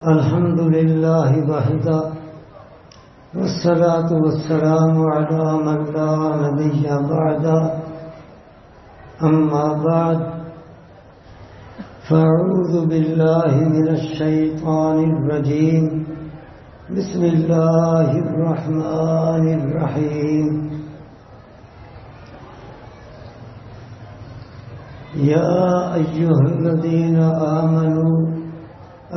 الحمد لله وحده والصلاة والسلام على من لا نبي بعده أما بعد فأعوذ بالله من الشيطان الرجيم بسم الله الرحمن الرحيم يا أيها الذين آمنوا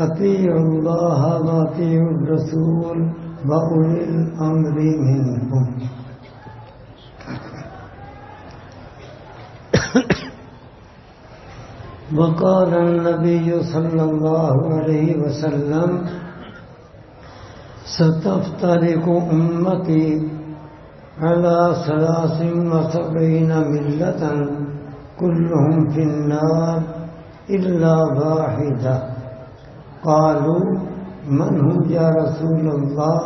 اطیعوا اللہ واطیعوا الرسول واولی الامر منکم وقال النبي صلى الله عليه وسلم ستفترق امتي على 73 ملة كلهم في النار إلا واحدة قالوا من هو يا رسول الله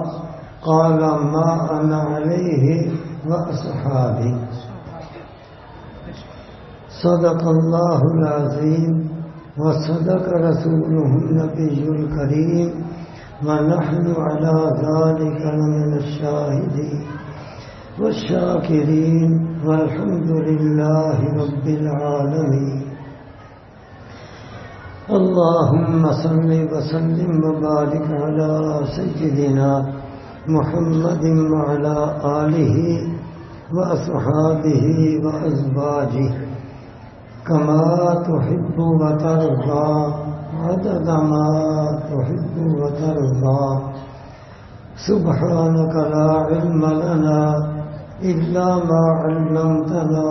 قال ما أنا عليه وأصحابي صدق الله العظيم وصدق رسوله النبي الكريم ونحن على ذلك من الشاهدين والشاكرين والحمد لله رب العالمين اللهم صل وسلم وبارك على سيدنا محمد وعلى آله وأصحابه وأزواجه كما تحب وترضى عدد ما تحب وترضى سبحانك لا علم لنا إلا ما علمتنا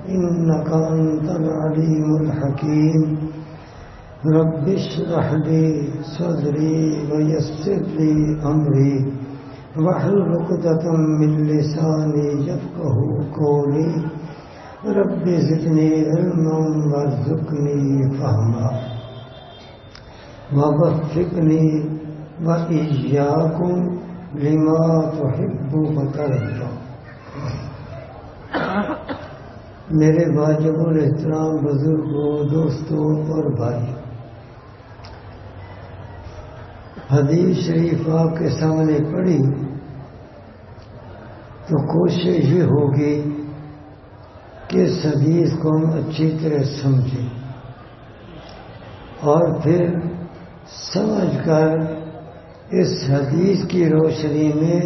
إنك أنت العليم الحكيم رب اشرح لي صدري ويسر لي أمري واحلل عقدة من لساني يفقهوا قولي رب زدني علما وارزقني فهما ووفقني وإياكم لما تحب وترضى میرے واجب الاحترام بزرگوں، دوستوں اور بھائی، حدیث شریف آپ کے سامنے پڑھی تو کوشش یہ ہوگی کہ اس حدیث کو ہم اچھی طرح سمجھیں اور پھر سمجھ کر اس حدیث کی روشنی میں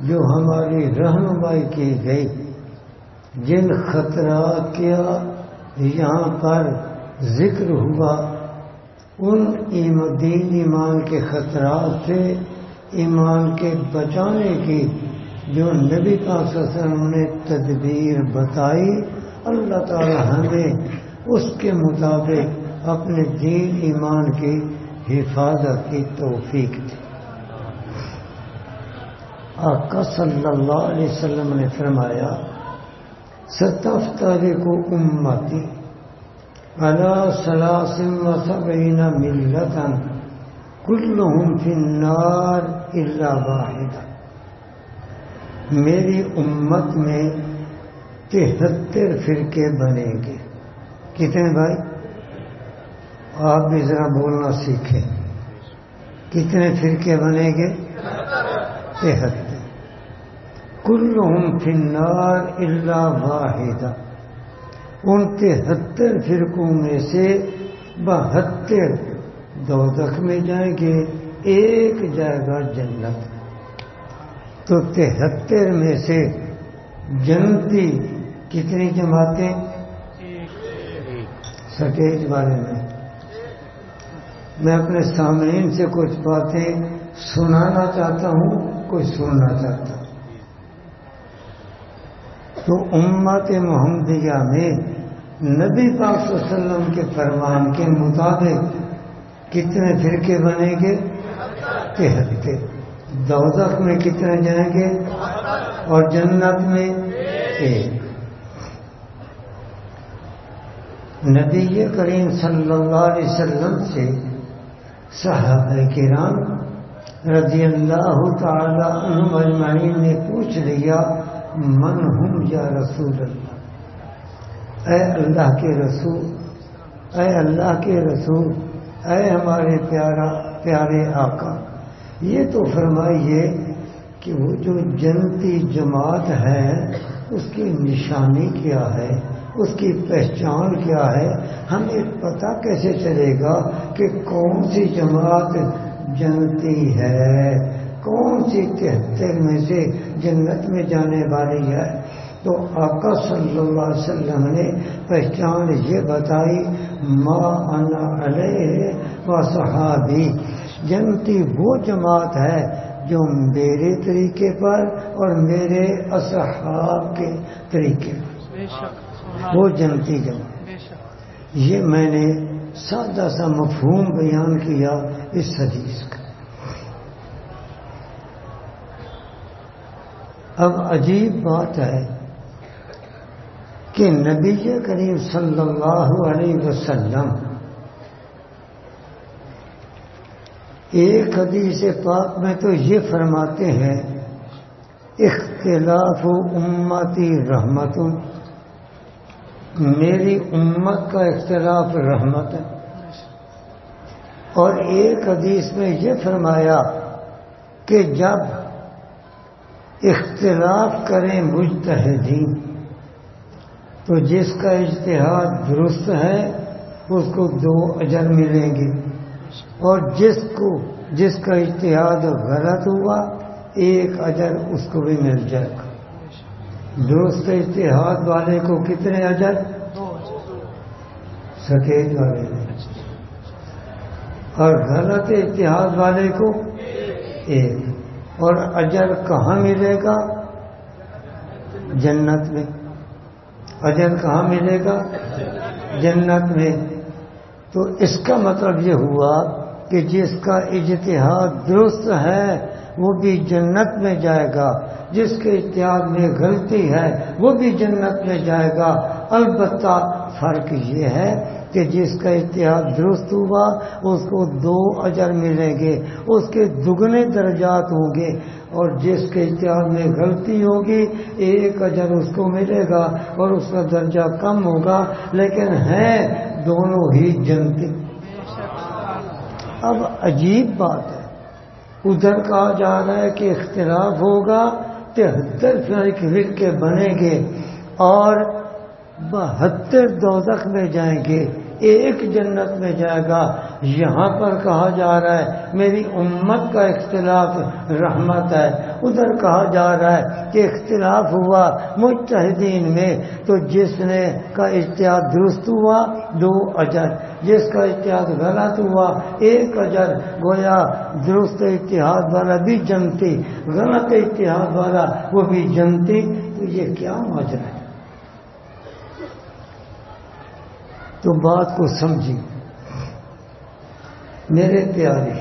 جو ہماری رہنمائی کی گئی، جن خطرات کا یہاں پر ذکر ہوا، ان دین ایمان کے خطرات سے ایمان کے بچانے کی جو نبی پاک صلی اللہ علیہ وسلم نے تدبیر بتائی، اللہ تعالی ہمیں اس کے مطابق اپنے دین ایمان کی حفاظت کی توفیق دی۔ آقا صلی اللہ علیہ وسلم نے فرمایا ستفترق امتی على 73 ملة كلهم في النار الا واحدة، میری امت میں 73 فرقے بنیں گے۔ کتنے بھائی؟ آپ بھی ذرا بولنا سیکھیں۔ کتنے فرقے بنیں گے؟ 73۔ کلہم فی النار الا واحدہ، ان 73 فرقوں میں سے 72 دوزخ میں جائیں گے، ایک جائے گا جنت۔ تو 73 میں سے جنتی کتنی جماعتیں؟ سٹیج والے میں اپنے سامعین سے کچھ باتیں سنانا چاہتا ہوں، کچھ سننا چاہتا ہوں۔ تو امت محمدیہ میں نبی پاک صلی اللہ علیہ وسلم کے فرمان کے مطابق کتنے فرقے بنیں گے؟ 73۔ دوزخ میں کتنے جائیں گے اور جنت میں ایک۔ نبی کریم صلی اللہ علیہ وسلم سے صحابہ کرام رضی اللہ تعالی عنہم اجمعین نے پوچھ لیا من ہم یا رسول اللہ، اے اللہ کے رسول، اے اللہ کے رسول، اے ہمارے پیارا پیارے آقا، یہ تو فرمائیے کہ وہ جو جنتی جماعت ہے اس کی نشانی کیا ہے، اس کی پہچان کیا ہے؟ ہمیں پتہ کیسے چلے گا کہ کون سی جماعت جنتی ہے، کون سی 73 میں سے جنت میں جانے والی ہے؟ تو آقا صلی اللہ علیہ وسلم نے پہچان یہ بتائی، ما انا علیہ و صحابی، جنتی وہ جماعت ہے جو میرے طریقے پر اور میرے اصحاب کے طریقے پر، وہ جنتی جماعت۔ یہ میں نے سادہ سا مفہوم بیان کیا اس حدیث کا۔ اب عجیب بات ہے کہ نبی کریم صلی اللہ علیہ وسلم ایک حدیث پاک میں تو یہ فرماتے ہیں، اختلاف امتی رحمت، میری امت کا اختلاف رحمت ہے، اور ایک حدیث میں یہ فرمایا کہ جب اختلاف کریں مجتہدین تو جس کا اجتہاد درست ہے اس کو 2 اجر ملیں گے، اور جس کا اجتہاد غلط ہوا 1 اجر اس کو بھی مل جائے گا۔ درست اجتہاد والے کو کتنے اجر؟ 2 سکیت والے کو، اور غلط اجتہاد والے کو 1۔ اور اجر کہاں ملے گا؟ جنت میں۔ اجر کہاں ملے گا؟ جنت میں۔ تو اس کا مطلب یہ ہوا کہ جس کا اجتہاد درست ہے وہ بھی جنت میں جائے گا، جس کے اجتہاد میں غلطی ہے وہ بھی جنت میں جائے گا۔ البتہ فرق یہ ہے کہ جس کا اجتہاد درست ہوا اس کو 2 اجر ملیں گے، اس کے دگنے درجات ہوں گے، اور جس کے اجتہاد میں غلطی ہوگی 1 اجر اس کو ملے گا اور اس کا درجہ کم ہوگا، لیکن ہیں دونوں ہی جنتی۔ اب عجیب بات ہے، ادھر کہا جا رہا ہے کہ اختلاف ہوگا، 73 فرقے بنیں گے اور 72 دوزخ میں جائیں گے، 1 جنت میں جائے گا۔ یہاں پر کہا جا رہا ہے میری امت کا اختلاف رحمت ہے، ادھر کہا جا رہا ہے کہ اختلاف ہوا مجتہدین میں، تو جس نے کا اجتہاد درست ہوا 2 اجر، جس کا اجتہاد غلط ہوا 1 اجر۔ گویا درست اجتہاد والا بھی جنتی، غلط اجتہاد والا وہ بھی جنتی۔ تو یہ کیا ماجرا ہے؟ تو بات کو سمجھی میرے پیارے،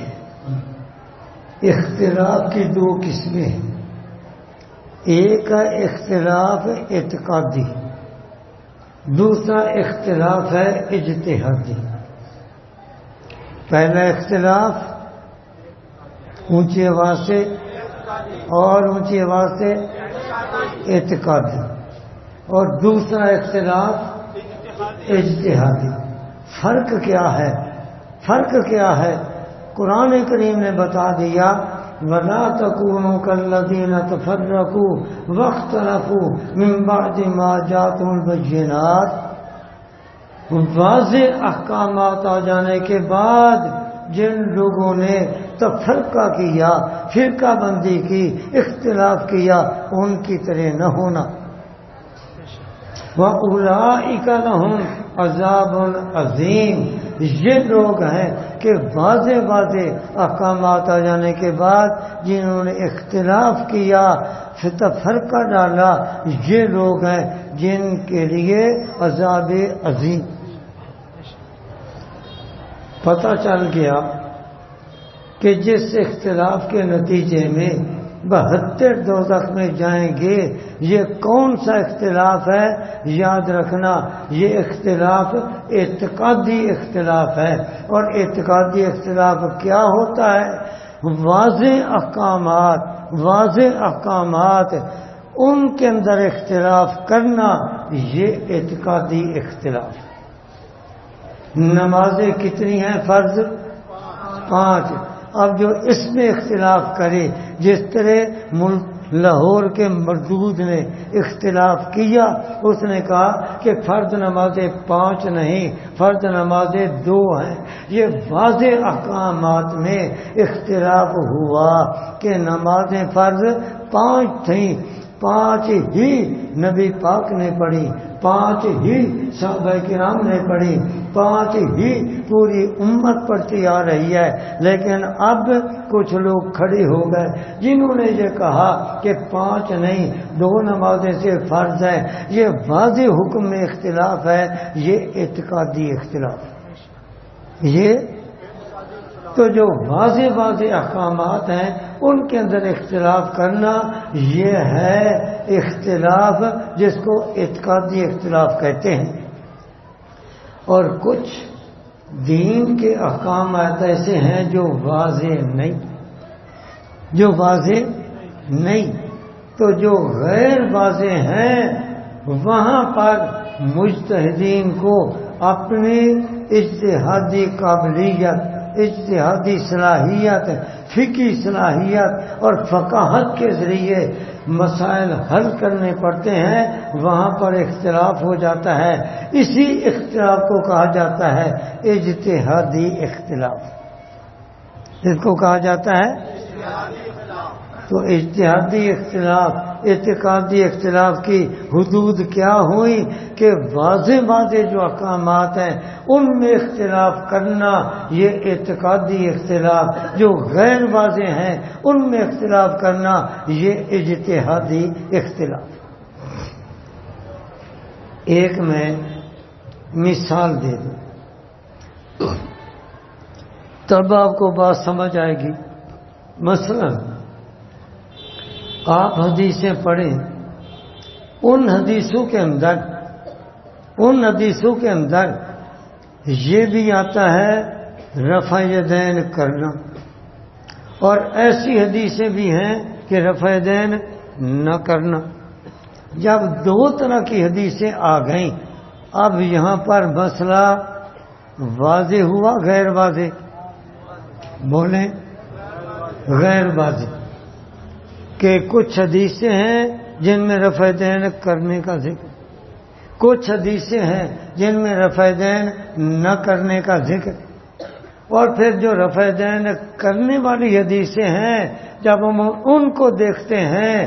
اختلاف کی 2 قسمیں ہیں، ایک ہے اختلاف اعتقادی، دوسرا اختلاف ہے اجتہادی۔ پہلا اختلاف اونچی آواز سے اور اونچی آواز سے اعتقادی، اور دوسرا اختلاف اجتہادی۔ فرق کیا ہے؟ فرق کیا ہے؟ قرآن کریم نے بتا دیا، وَلَا تَكُونُوا كَالَّذِينَ تَفَرَّقُوا وَاخْتَلَفُوا مِن بَعْدِ مَا جَاءَتْهُمُ الْبَيِّنَاتُ، واضح احکامات آ جانے کے بعد جن لوگوں نے تفرقہ کیا، فرقہ بندی کی، اختلاف کیا، ان کی طرح نہ ہونا۔ وَأُولَئِكَ لَهُمْ عَذَابٌ عَظِيمٌ، یہ لوگ ہیں کہ واضح احکامات آ جانے کے بعد جنہوں نے اختلاف کیا، تفرقہ ڈالا، یہ لوگ ہیں جن کے لیے عذاب عظیم۔ پتہ چل گیا کہ جس اختلاف کے نتیجے میں 72 دوزخ میں جائیں گے، یہ کون سا اختلاف ہے؟ یاد رکھنا، یہ اختلاف اعتقادی اختلاف ہے۔ اور اعتقادی اختلاف کیا ہوتا ہے؟ واضح احکامات ان کے اندر اختلاف کرنا، یہ اعتقادی اختلاف ہے۔ نمازیں کتنی ہیں؟ فرض 5، اب جو اس میں اختلاف کرے، جس طرح لاہور کے مردود نے اختلاف کیا، اس نے کہا کہ فرض نمازیں 5 نہیں، فرض نمازیں 2 ہیں۔ یہ واضح احکامات میں اختلاف ہوا کہ نمازیں فرض 5 تھیں، 5 ہی نبی پاک نے پڑھی، 5 ہی صحابہ کرام نے پڑھی، 5 ہی پوری امت پڑھتی آ رہی ہے۔ لیکن اب کچھ لوگ کھڑے ہو گئے جنہوں نے یہ کہا کہ 5 نہیں، 2 نمازیں سے فرض ہے۔ یہ واضح حکم میں اختلاف ہے، یہ اعتقادی اختلاف ہے۔ یہ تو جو واضح احکامات ہیں ان کے اندر اختلاف کرنا، یہ ہے اختلاف جس کو اعتقادی اختلاف کہتے ہیں۔ اور کچھ دین کے احکامات ایسے ہیں جو واضح نہیں، تو جو غیر واضح ہیں وہاں پر مجتہدین کو اپنی اجتہادی قابلیت، اجتہادی صلاحیت، فقہی صلاحیت اور فقاہت کے ذریعے مسائل حل کرنے پڑتے ہیں۔ وہاں پر اختلاف ہو جاتا ہے، اسی اختلاف کو کہا جاتا ہے اجتہادی اختلاف۔ اس کو کہا جاتا ہے تو اجتہادی اختلاف، اعتقادی اختلاف کی حدود کیا ہوئی کہ واضح جو احکامات ہیں ان میں اختلاف کرنا یہ اعتقادی اختلاف، جو غیر واضح ہیں ان میں اختلاف کرنا یہ اجتہادی اختلاف۔ ایک میں مثال دے دوں تب آپ کو بات سمجھ آئے گی۔ مثلا آپ حدیثیں پڑھیں، ان حدیثوں کے اندر یہ بھی آتا ہے رفع یدین کرنا، اور ایسی حدیثیں بھی ہیں کہ رفع یدین نہ کرنا۔ جب 2 طرح کی حدیثیں آ گئیں، اب یہاں پر مسئلہ واضح ہوا غیر واضح؟ بولیں غیر واضح، کہ کچھ حدیثیں ہیں جن میں رفع یدین کرنے کا ذکر، کچھ حدیثیں ہیں جن میں رفع یدین نہ کرنے کا ذکر، اور پھر جو رفع یدین کرنے والی حدیثیں ہیں جب ہم ان کو دیکھتے ہیں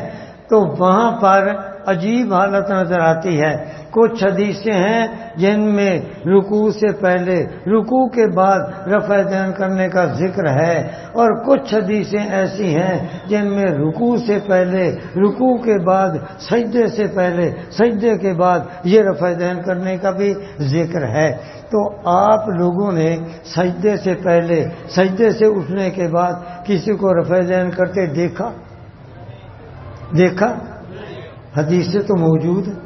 تو وہاں پر عجیب حالت نظر آتی ہے۔ کچھ حدیثیں ہیں جن میں رکوع سے پہلے، رکوع کے بعد رفع یدین کرنے کا ذکر ہے، اور کچھ حدیثیں ایسی ہیں جن میں رکوع سے پہلے، رکوع کے بعد، سجدے سے پہلے، سجدے کے بعد یہ رفع یدین کرنے کا بھی ذکر ہے۔ تو آپ لوگوں نے سجدے سے پہلے، سجدے سے اٹھنے کے بعد کسی کو رفع یدین کرتے دیکھا؟ حدیثیں تو موجود ہیں۔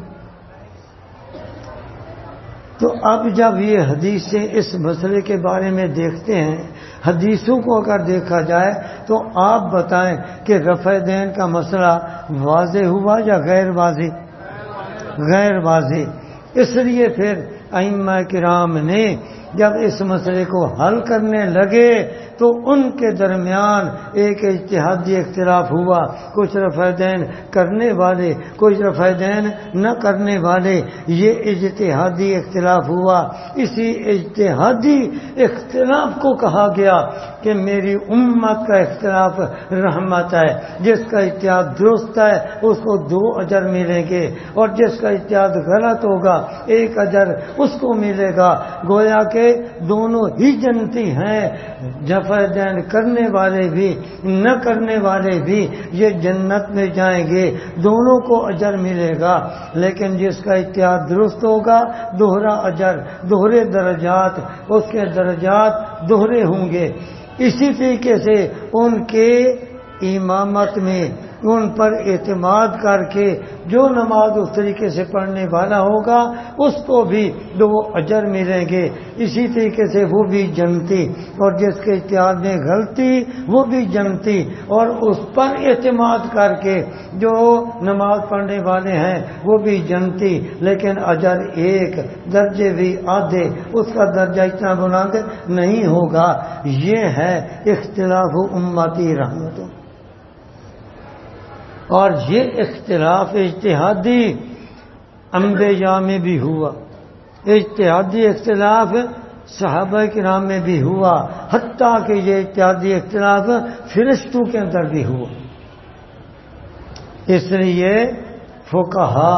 تو اب جب یہ حدیثیں اس مسئلے کے بارے میں دیکھتے ہیں، حدیثوں کو اگر دیکھا جائے تو آپ بتائیں کہ رفع یدین کا مسئلہ واضح ہوا یا غیر واضح؟ غیر واضح۔ اس لیے پھر ائمہ کرام نے جب اس مسئلے کو حل کرنے لگے تو ان کے درمیان ایک اجتہادی اختلاف ہوا، کچھ رفع یدین کرنے والے، کچھ رفع یدین نہ کرنے والے، یہ اجتہادی اختلاف ہوا۔ اسی اجتہادی اختلاف کو کہا گیا کہ میری امت کا اختلاف رحمت ہے، جس کا اجتہاد درست ہے اس کو 2 اجر ملیں گے، اور جس کا اجتہاد غلط ہوگا 1 اجر اس کو ملے گا۔ گویا کہ دونوں ہی جنتی ہیں، رفع یدین کرنے والے بھی نہ کرنے والے بھی یہ جنت میں جائیں گے، دونوں کو اجر ملے گا۔ لیکن جس کا اجتہاد درست ہوگا 2 اجر، 2 درجات، اس کے درجات 2 ہوں گے۔ اسی طریقے سے ان کے امامت میں ان پر اعتماد کر کے جو نماز اس طریقے سے پڑھنے والا ہوگا اس کو بھی 2 اجر ملیں گے. اسی طریقے سے وہ بھی جنتی، اور جس کے اجتہاد میں غلطی وہ بھی جنتی، اور اس پر اعتماد کر کے جو نماز پڑھنے والے ہیں وہ بھی جنتی، لیکن اجر 1، درجے بھی آدھے، اس کا درجہ اتنا بلند نہیں ہوگا. یہ ہے اختلاف امتی رحمت. اور یہ اختلاف اجتہادی انبیاء میں بھی ہوا، اجتہادی اختلاف صحابہ کرام میں بھی ہوا، حتیٰ کہ یہ اجتہادی اختلاف فرشتوں کے اندر بھی ہوا. اس لیے فقہا،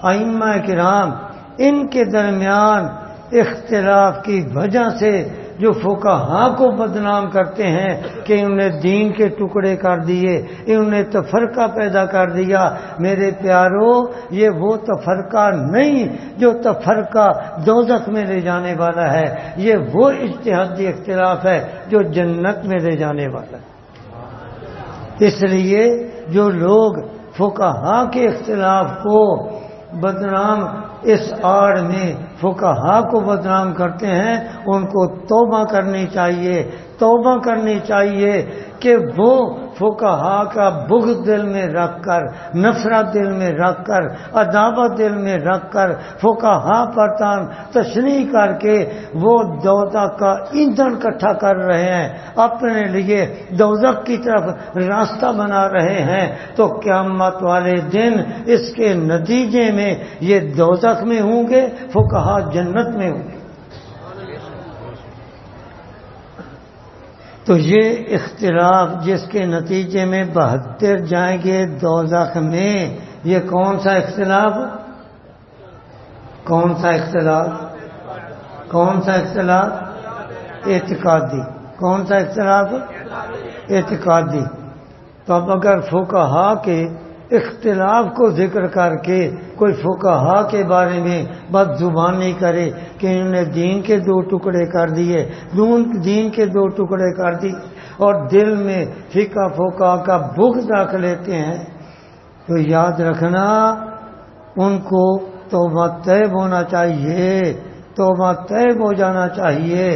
ائمہ کرام، ان کے درمیان اختلاف کی وجہ سے جو فقہا کو بدنام کرتے ہیں کہ انہوں نے دین کے ٹکڑے کر دیے، انہوں نے تفرقہ پیدا کر دیا. میرے پیارو، یہ وہ تفرقہ نہیں جو تفرقہ دوزخ میں لے جانے والا ہے، یہ وہ اجتہادی اختلاف ہے جو جنت میں لے جانے والا ہے. اس لیے جو لوگ فقہا کے اختلاف کو بدنام، اس آڑ میں فقہا کو بدنام کرتے ہیں، ان کو توبہ کرنی چاہیے، توبہ کرنی چاہیے کہ وہ فقہا کا بغض دل میں رکھ کر، نفرت دل میں رکھ کر، عداوت دل میں رکھ کر، فقہا پر تشنیع کر کے وہ دوزخ کا ایندھن اکٹھا کر رہے ہیں، اپنے لیے دوزخ کی طرف راستہ بنا رہے ہیں. تو قیامت والے دن اس کے نتیجے میں یہ دوزخ میں ہوں گے، فقہا جنت میں ہوں گے. تو یہ اختلاف جس کے نتیجے میں 72 جائیں گے دوزخ میں، یہ کون سا اختلاف؟ کون سا اختلاف؟ کون سا اختلاف؟ اعتقادی. کون سا اختلاف؟ اعتقادی. تو اب اگر فقہا کے اختلاف کو ذکر کر کے کوئی فقہا کے بارے میں بد زبانی کرے کہ انہوں نے دین کے 2 ٹکڑے کر دیے، دین کے 2 ٹکڑے کر دی، اور دل میں فقہ فقہا کا بغض رکھ لیتے ہیں، تو یاد رکھنا ان کو توبہ طیب ہونا چاہیے، توبہ طیب ہو جانا چاہیے،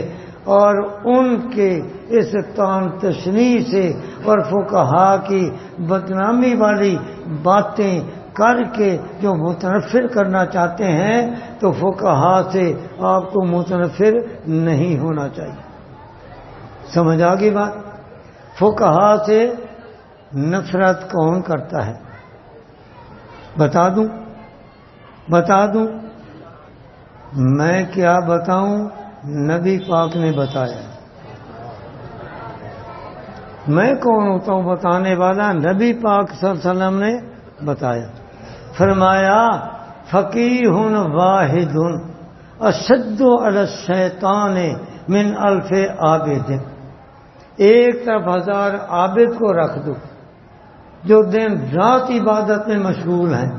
اور ان کے اس تان تشنیع سے اور فقہا کی بدنامی والی باتیں کر کے جو متنفر کرنا چاہتے ہیں، تو فقہا سے آپ کو متنفر نہیں ہونا چاہیے. سمجھ آ گئی بات؟ فقہا سے نفرت کون کرتا ہے؟ بتا دوں؟ بتا دوں؟ میں کیا بتاؤں؟ نبی پاک نے بتایا. میں کون ہوتا ہوں بتانے والا؟ نبی پاک صلی اللہ علیہ وسلم نے بتایا. فرمایا فقیہ واحد اشد علی الشیطان من 1000 عابد. ایک طرف 1000 عابد کو رکھ دو جو دن رات عبادت میں مشغول ہیں،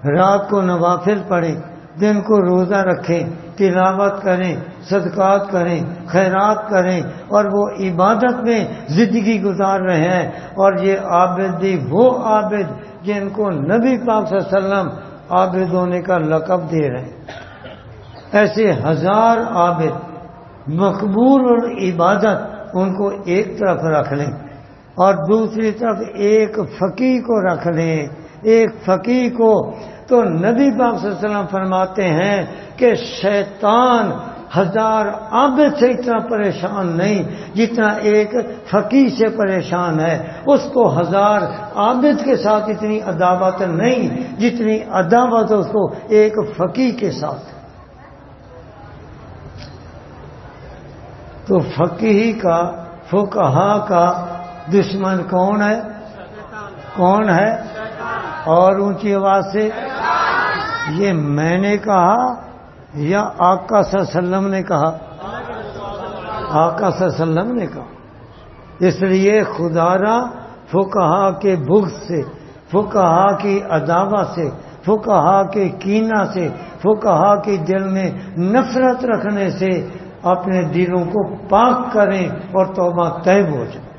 رات کو نوافل پڑھیں، دن کو روزہ رکھیں، تلاوت کریں، صدقات کریں، خیرات کریں، اور وہ عبادت میں زندگی گزار رہے ہیں. اور یہ عابد بھی وہ عابد جن کو نبی پاک صلی اللہ علیہ وسلم عابد ہونے کا لقب دے رہے ہیں. ایسے 1000 عابد مقبول العبادت، ان کو ایک طرف رکھ لیں، اور دوسری طرف ایک فقیہ کو رکھ لیں، ایک فقیہ کو. تو نبی پاک صلی اللہ علیہ وسلم فرماتے ہیں کہ شیطان 1000 عابد سے اتنا پریشان نہیں جتنا ایک فقیہ سے پریشان ہے. اس کو 1000 عابد کے ساتھ اتنی عداوت نہیں جتنی عداوت اس کو ایک فقیہ کے ساتھ. تو فقیہ کا، فقہا کا دشمن کون ہے؟ کون ہے؟ اور اونچی آواز سے. یہ میں نے کہا یا آقا صلی اللہ علیہ وسلم نے کہا؟ آقا صلی اللہ علیہ وسلم نے کہا. اس لیے خدا را فقہا کے بغض سے، فقہا کی عداوت سے، فقہا کے کینہ سے، فقہا کی دل میں نفرت رکھنے سے اپنے دلوں کو پاک کریں اور توبہ طیب ہو جائے.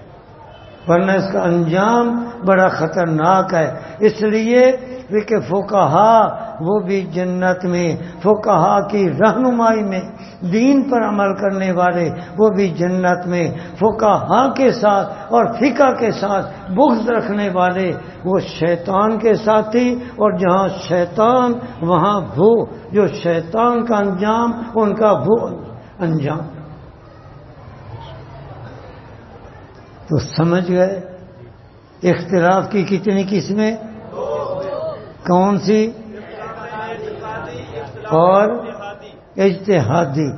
ورنہ اس کا انجام بڑا خطرناک ہے. اس لیے کہ فقہا وہ بھی جنت میں، فقہا کی رہنمائی میں دین پر عمل کرنے والے وہ بھی جنت میں، فقہا کے ساتھ اور فقہ کے ساتھ بغض رکھنے والے وہ شیطان کے ساتھی، اور جہاں شیطان وہاں وہ جو شیطان کا انجام ان کا وہ انجام. تو سمجھ گئے اختلاف کی کتنی قسمیں؟ کون سی؟ اور اجتہادی.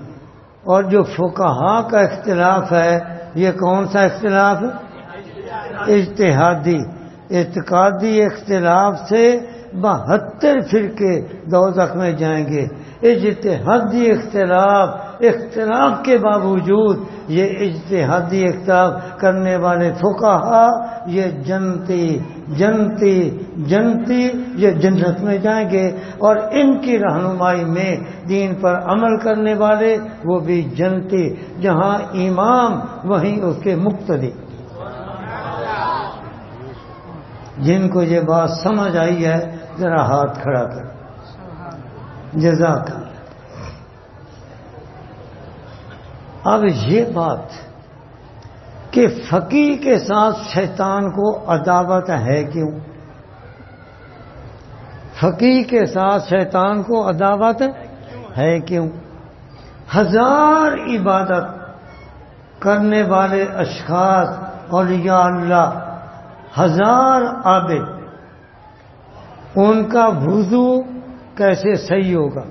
اور جو فقہا کا اختلاف ہے یہ کون سا اختلاف؟ اجتہادی. اعتقادی اختلاف سے 72 فرقے دوزخ میں جائیں گے. اجتہادی اختلاف کے باوجود یہ اجتہادی اختلاف کرنے والے فقہا یہ جنتی یہ جنت میں جائیں گے، اور ان کی رہنمائی میں دین پر عمل کرنے والے وہ بھی جنتی. جہاں امام وہیں اس کے مقتدی. جن کو یہ بات سمجھ آئی ہے ذرا ہاتھ کھڑا کر. جزاک اللہ. اب یہ بات کہ فقیہ کے ساتھ شیطان کو عداوت ہے کیوں؟ فقیہ کے ساتھ شیطان کو عداوت ہے کیوں؟ 1000 عبادت کرنے والے اشخاص اولیاء اللہ، 1000 عابد، ان کا وضو کیسے صحیح ہوگا؟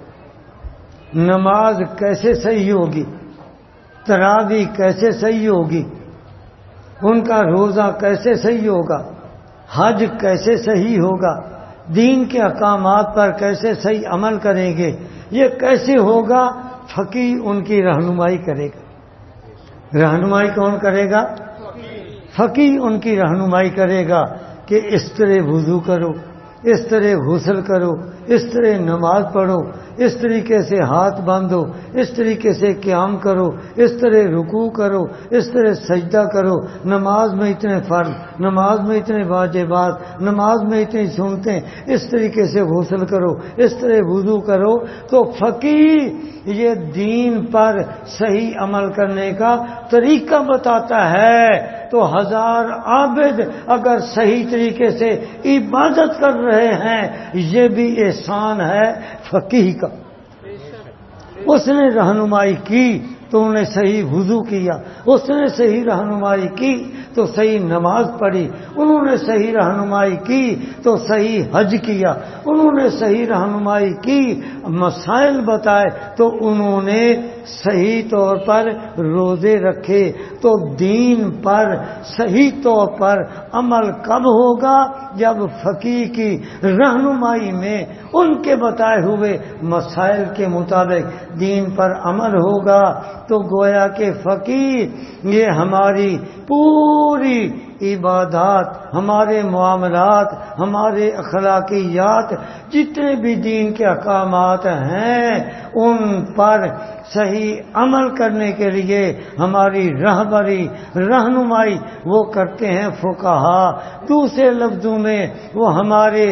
نماز کیسے صحیح ہوگی؟ تراویح کیسے صحیح ہوگی؟ ان کا روزہ کیسے صحیح ہوگا؟ حج کیسے صحیح ہوگا؟ دین کے احکامات پر کیسے صحیح عمل کریں گے؟ یہ کیسے ہوگا؟ فقیہ ان کی رہنمائی کرے گا. رہنمائی کون کرے گا؟ فقیہ ان کی رہنمائی کرے گا کہ اس طرح وضو کرو، اس طرح غسل کرو، اس طرح نماز پڑھو، اس طریقے سے ہاتھ باندھو، اس طریقے سے قیام کرو، اس طرح رکوع کرو، اس طرح سجدہ کرو. نماز میں اتنے فرض، نماز میں اتنے واجبات، نماز میں اتنی سنتیں، اس طریقے سے غسل کرو، اس طرح وضو کرو. تو فقیہ یہ دین پر صحیح عمل کرنے کا طریقہ بتاتا ہے. تو 1000 عابد اگر صحیح طریقے سے عبادت کر رہے ہیں یہ بھی احسان ہے فقیہ کا. اس نے رہنمائی کی تو انہوں نے صحیح وضو کیا، اس نے صحیح رہنمائی کی تو صحیح نماز پڑھی، انہوں نے صحیح رہنمائی کی تو صحیح حج کیا، انہوں نے صحیح رہنمائی کی، مسائل بتائے تو انہوں نے صحیح طور پر روزے رکھے. تو دین پر صحیح طور پر عمل کب ہوگا؟ جب فقیہ کی رہنمائی میں ان کے بتائے ہوئے مسائل کے مطابق دین پر عمل ہوگا. تو گویا کہ فقیہ یہ ہماری پوری عبادات، ہمارے معاملات، ہمارے اخلاقیات، جتنے بھی دین کے احکامات ہیں ان پر صحیح عمل کرنے کے لیے ہماری رہبری، رہنمائی وہ کرتے ہیں فقہا. دوسرے لفظوں میں وہ ہمارے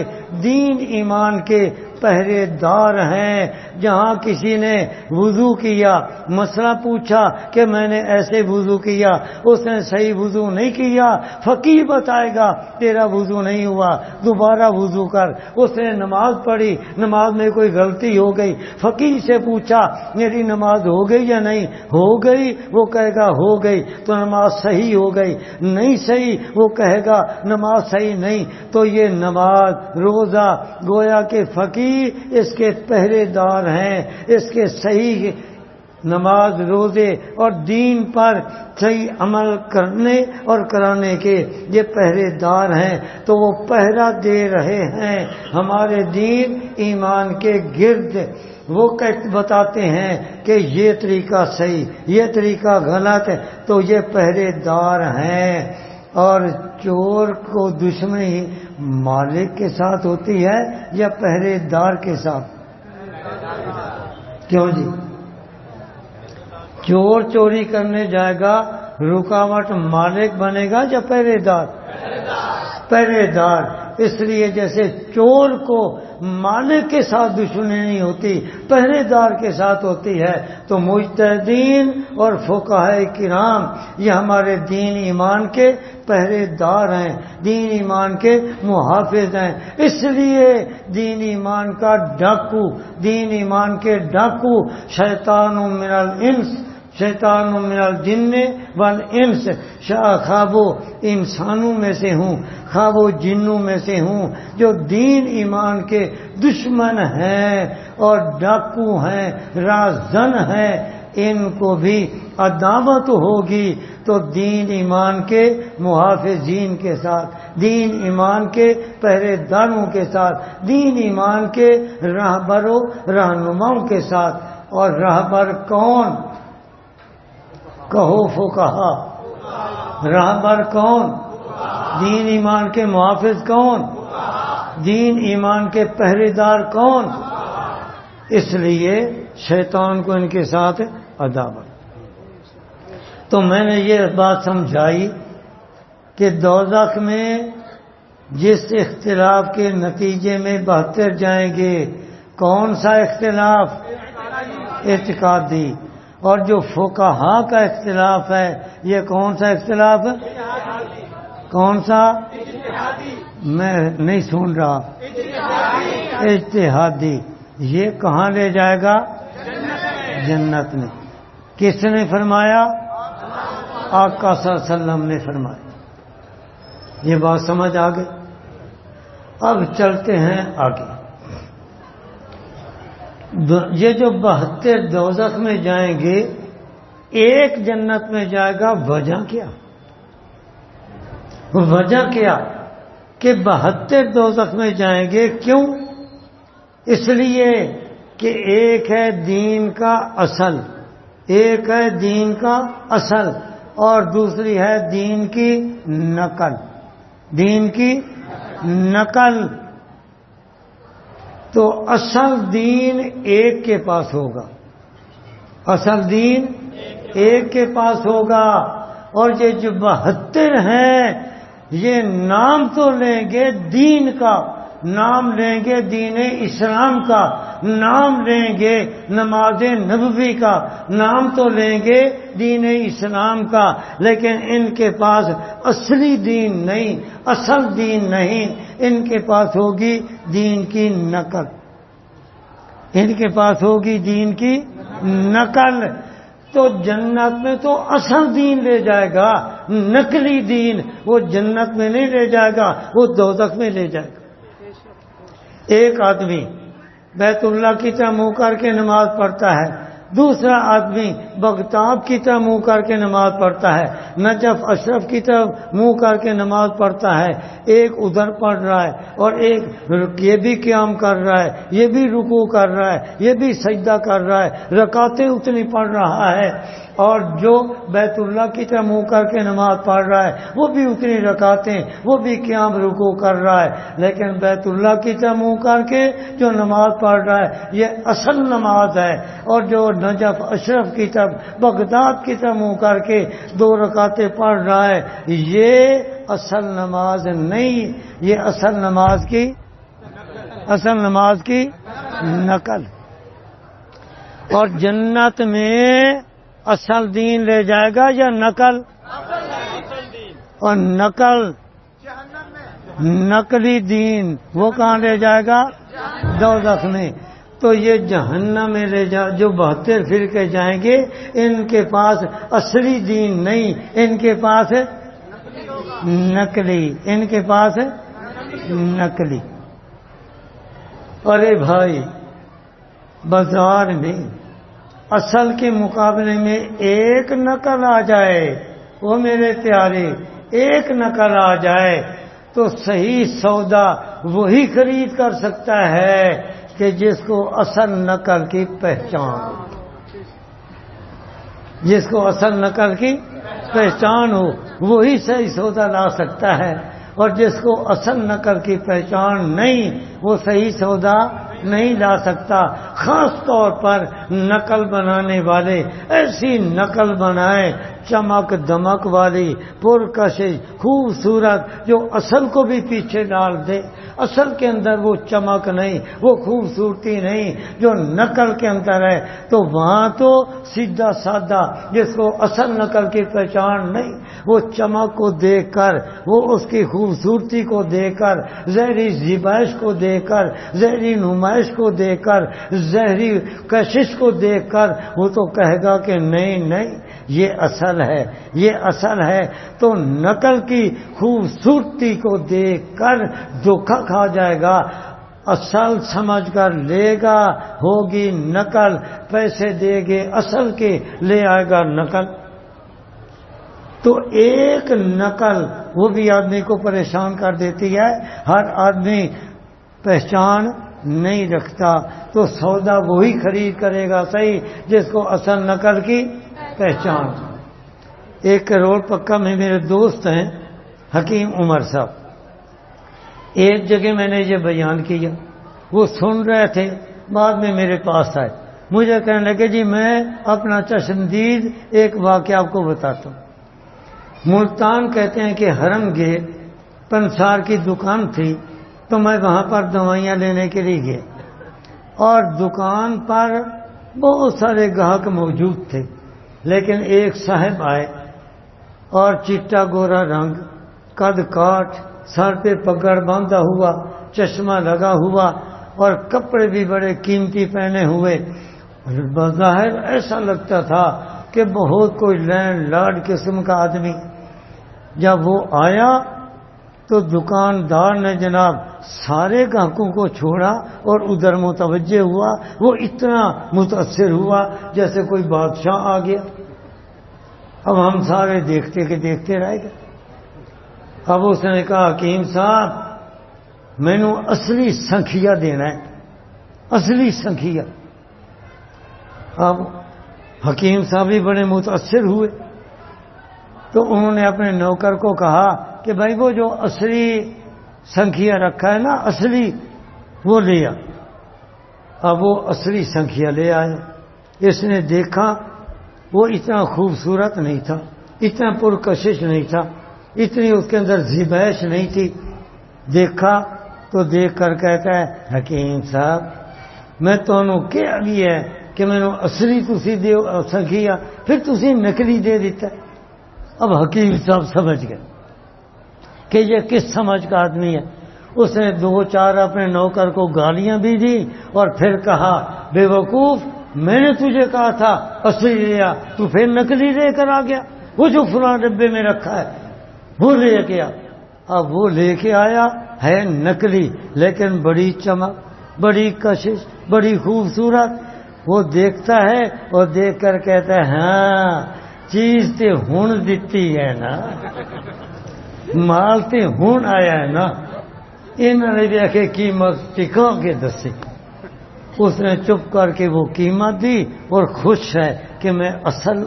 دین ایمان کے پہرے دار ہیں. جہاں کسی نے وضو کیا، مسئلہ پوچھا کہ میں نے ایسے وضو کیا، اس نے صحیح وضو نہیں کیا، فقیہ بتائے گا تیرا وضو نہیں ہوا، دوبارہ وضو کر. اس نے نماز پڑھی، نماز میں کوئی غلطی ہو گئی، فقیہ سے پوچھا میری نماز ہو گئی یا نہیں؟ ہو گئی، وہ کہے گا ہو گئی تو نماز صحیح ہو گئی. نہیں صحیح، وہ کہے گا نماز صحیح نہیں. تو یہ نماز، روزہ گویا کہ فقیہ اس کے پہرے دار ہیں. اس کے صحیح نماز، روزے اور دین پر صحیح عمل کرنے اور کرانے کے یہ پہرے دار ہیں. تو وہ پہرا دے رہے ہیں ہمارے دین ایمان کے گرد. وہ بتاتے ہیں کہ یہ طریقہ صحیح، یہ طریقہ غلط ہے. تو یہ پہرے دار ہیں. اور چور کو دشمنی مالک کے ساتھ ہوتی ہے یا پہرے دار کے ساتھ؟ کیوں جی؟ چور چوری کرنے جائے گا، رکاوٹ مالک بنے گا یا پہرے دار؟ پہرے دار۔ اس لیے جیسے چور کو مالک کے ساتھ دشمنی نہیں ہوتی، پہرے دار کے ساتھ ہوتی ہے، تو مجتہدین اور فقہاء کرام یہ ہمارے دین ایمان کے پہرے دار ہیں، دین ایمان کے محافظ ہیں۔ اس لیے دین ایمان کا ڈاکو، دین ایمان کے ڈاکو شیطان من الانس، شیطان من الجن والانس، خواہ وہ انسانوں میں سے ہوں خواہ وہ جنوں میں سے ہوں، جو دین ایمان کے دشمن ہیں اور ڈاکو ہیں، رازن ہیں، ان کو بھی عداوت ہوگی تو دین ایمان کے محافظین کے ساتھ، دین ایمان کے پہرے داروں کے ساتھ، دین ایمان کے راہبروں رہنماؤں کے ساتھ۔ اور راہبر کون؟ کہو فقہا۔ راہبر کون؟ دین ایمان کے محافظ کون؟ دین ایمان کے پہرے دار کون؟ اس لیے شیطان کو ان کے ساتھ عداوت۔ تو میں نے یہ بات سمجھائی کہ دوزخ میں جس اختلاف کے نتیجے میں 72 جائیں گے، کون سا اختلاف؟ اعتقادی۔ اور جو فقہا کا اختلاف ہے یہ کون سا اختلاف ہے؟ کون سا؟ میں نہیں سن رہا۔ اجتہادی۔ یہ کہاں لے جائے گا؟ جنت میں۔ کس نے فرمایا؟ آقا صلی اللہ علیہ وسلم نے فرمایا۔ یہ بات سمجھ آ گئی؟ اب چلتے ہیں آگے۔ یہ جو 72 دوزخ میں جائیں گے، ایک جنت میں جائے گا، وجہ کیا؟ وجہ کیا کہ 72 دوزخ میں جائیں گے؟ کیوں؟ اس لیے کہ ایک ہے دین کا اصل، ایک ہے دین کا اصل، اور دوسری ہے دین کی نقل، دین کی نقل۔ تو اصل دین ایک کے پاس ہوگا، اصل دین ایک کے پاس ہوگا، اور یہ جو 72 ہیں یہ نام تو لیں گے دین کا، نام لیں گے دین اسلام کا، نام لیں گے نماز نبوی کا، نام تو لیں گے دین اسلام کا، لیکن ان کے پاس اصلی دین نہیں، اصل دین نہیں، ان کے پاس ہوگی دین کی نقل، ان کے پاس ہوگی دین کی نقل۔ تو جنت میں تو اصل دین لے جائے گا، نقلی دین وہ جنت میں نہیں لے جائے گا، وہ دوزخ میں لے جائے گا۔ ایک آدمی بیت اللہ کی طرح منہ کر کے نماز پڑھتا ہے، دوسرا آدمی بغتاب کی طرح منہ کر کے نماز پڑھتا ہے، نجف اشرف کی طرف منہ کر کے نماز پڑھتا ہے، ایک ادھر پڑھ رہا ہے اور ایک یہ بھی قیام کر رہا ہے، یہ بھی رکوع کر رہا ہے، یہ بھی سجدہ کر رہا ہے، رکعتیں اتنی پڑھ رہا ہے، اور جو بیت اللہ کی طرف منہ کر کے نماز پڑھ رہا ہے وہ بھی اتنی رکعتیں، وہ بھی قیام رکوع کر رہا ہے، لیکن بیت اللہ کی طرف منہ کر کے جو نماز پڑھ رہا ہے یہ اصل نماز ہے، اور جو نجف اشرف کی طرف بغداد کی طرف منہ کر کے 2 رکعتیں پڑھ رہا ہے یہ اصل نماز نہیں، یہ اصل نماز کی نقل۔ اور جنت میں اصل دین لے جائے گا یا نقل؟ اور نقلی دین وہ کہاں لے جائے گا؟ دوزخ میں۔ تو یہ جہنم میں لے جا، جو 72 فرقے جائیں گے ان کے پاس اصلی دین نہیں، ان کے پاس نقلی، ان کے پاس نقلی۔ ارے بھائی بازار میں اصل کے مقابلے میں ایک نقل آ جائے، وہ میرے پیارے ایک نقل آ جائے تو صحیح سودا وہی خرید کر سکتا ہے کہ جس کو اصل نقل کی پہچان ہو، جس کو اصل نقل کی پہچان ہو وہی صحیح سودا لا سکتا ہے، اور جس کو اصل نقل کی پہچان نہیں وہ صحیح سودا نہیں لا سکتا۔ خاص طور پر نقل بنانے والے ایسی نقل بنائیں چمک دمک والی پرکشش خوبصورت جو اصل کو بھی پیچھے ڈال دے. اصل کے اندر وہ چمک نہیں، وہ خوبصورتی نہیں جو نقل کے اندر ہے. تو وہاں تو سیدھا سادہ جس کو اصل نقل کی پہچان نہیں، وہ چمک کو دیکھ کر، وہ اس کی خوبصورتی کو دیکھ کر، ظاہری زیبائش کو دیکھ کر، ظاہری نمائش کو دیکھ کر، ظاہری کشش کو دیکھ کر وہ تو کہے گا کہ نہیں نہیں یہ اصل ہے، یہ اصل ہے. تو نقل کی خوبصورتی کو دیکھ کر دھوکہ کھا جائے گا. اصل سمجھ کر لے گا، ہوگی نقل، پیسے دے گے اصل کے، لے آئے گا نقل. تو ایک نقل وہ بھی آدمی کو پریشان کر دیتی ہے. ہر آدمی پہچان نہیں رکھتا، تو سودا وہی خرید کرے گا صحیح جس کو اصل نقل کی پہچان. 1 کروڑ پکا میں میرے دوست ہیں حکیم عمر صاحب. ایک جگہ میں نے یہ بیان کیا، وہ سن رہے تھے، بعد میں میرے پاس آئے، مجھے کہنے لگے جی میں اپنا چشمدید ایک واقعہ آپ کو بتاتا ہوں. ملتان کہتے ہیں کہ حرم گیٹ پنسار کی دکان تھی، تو میں وہاں پر دوائیاں لینے کے لیے گیا، اور دکان پر بہت سارے گاہک موجود تھے. لیکن ایک صاحب آئے اور چٹا گورا رنگ، قد کاٹ، سر پہ پگڑ باندھا ہوا، چشمہ لگا ہوا، اور کپڑے بھی بڑے قیمتی پہنے ہوئے. بظاہر ایسا لگتا تھا کہ بہت کوئی لینڈ لارڈ قسم کا آدمی. جب وہ آیا تو دکاندار نے جناب سارے گاہکوں کو چھوڑا اور ادھر متوجہ ہوا. وہ اتنا متاثر ہوا جیسے کوئی بادشاہ آ گیا. اب ہم سارے دیکھتے کہ دیکھتے رہ گئے. اب اس نے کہا حکیم صاحب مینو اصلی سنکھیا دینا ہے، اصلی سنکھیا. اب حکیم صاحب بھی بڑے متاثر ہوئے، تو انہوں نے اپنے نوکر کو کہا کہ بھائی وہ جو اصلی سنکھیا رکھا ہے نا اصلی، وہ لے آ. اب وہ اصلی سنکھیا لے آئے. اس نے دیکھا وہ اتنا خوبصورت نہیں تھا، اتنا پرکشش نہیں تھا، اتنی اس کے اندر زیبائش نہیں تھی. دیکھا تو دیکھ کر کہتا ہے حکیم صاحب میں تمہوں کیا بھی ہے کہ میں اصلی تسی دے سنکھیا پھر تسی نکلی دے دیتا. اب حکیم صاحب سمجھ گئے کہ یہ کس سمجھ کا آدمی ہے. اس نے 2-4 اپنے نوکر کو گالیاں بھی دی اور پھر کہا بے وقوف میں نے تجھے کہا تھا اصلی لیا، تو پھر نکلی لے کر آ گیا. وہ جو فلاں ڈبے میں رکھا ہے وہ لے کے آ. اب وہ لے کے آیا ہے نکلی، لیکن بڑی چمک، بڑی کشش، بڑی خوبصورت. وہ دیکھتا ہے اور دیکھ کر کہتا ہے ہاں چیز تے ہون دیتی ہے نا، مال تے ہون آیا ہے نا. انہوں نے بھی آخر قیمت ٹکا کے دسی. اس نے چپ کر کے وہ قیمت دی اور خوش ہے کہ میں اصل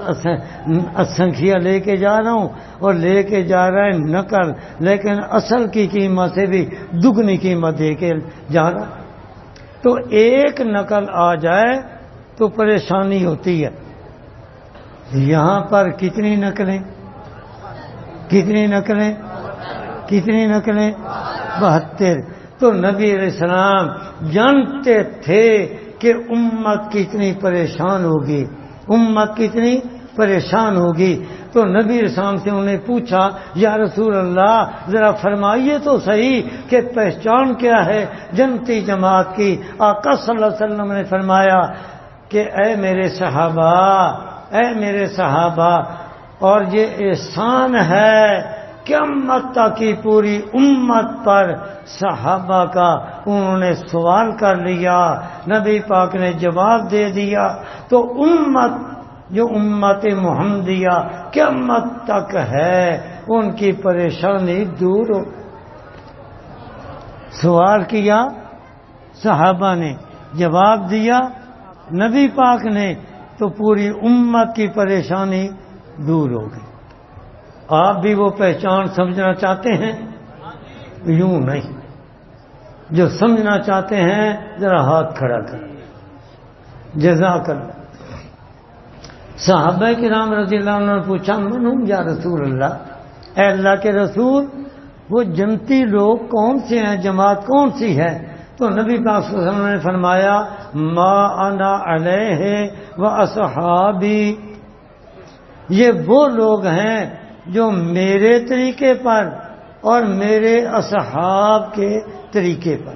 سنکھیا لے کے جا رہا ہوں، اور لے کے جا رہا ہے نقل، لیکن اصل کی قیمت سے بھی دگنی قیمت دے کے جا رہا. تو ایک نقل آ جائے تو پریشانی ہوتی ہے. یہاں پر کتنی نقلیں، کتنی نقلیں، کتنی نقلیں؟ 72. تو نبی علیہ السلام جانتے تھے کہ امت کتنی پریشان ہوگی، امت کتنی پریشان ہوگی. تو نبی علیہ السلام سے انہوں نے پوچھا یا رسول اللہ ذرا فرمائیے تو صحیح کہ پہچان کیا ہے جنتی جماعت کی. آقا صلی اللہ علیہ وسلم نے فرمایا کہ اے میرے صحابہ، اے میرے صحابہ، اور یہ احسان ہے قیامت تک کی پوری امت پر صحابہ کا. انہوں نے سوال کر لیا، نبی پاک نے جواب دے دیا، تو امت جو امت محمدیہ قیامت تک ہے ان کی پریشانی دور ہو. سوال کیا صحابہ نے، جواب دیا نبی پاک نے، تو پوری امت کی پریشانی دور ہو گئی. آپ بھی وہ پہچان سمجھنا چاہتے ہیں؟ یوں نہیں. جو سمجھنا چاہتے ہیں ذرا ہاتھ کھڑا کر. جزاک اللہ. صحابہ کرام رضی اللہ عنہ نے پوچھا منہم یا رسول اللہ، اے اللہ کے رسول وہ جنتی لوگ کون سے ہیں، جماعت کون سی ہے؟ تو نبی پاک صلی اللہ علیہ وسلم نے فرمایا ما انا علیہ و اصحابی، یہ وہ لوگ ہیں جو میرے طریقے پر اور میرے اصحاب کے طریقے پر۔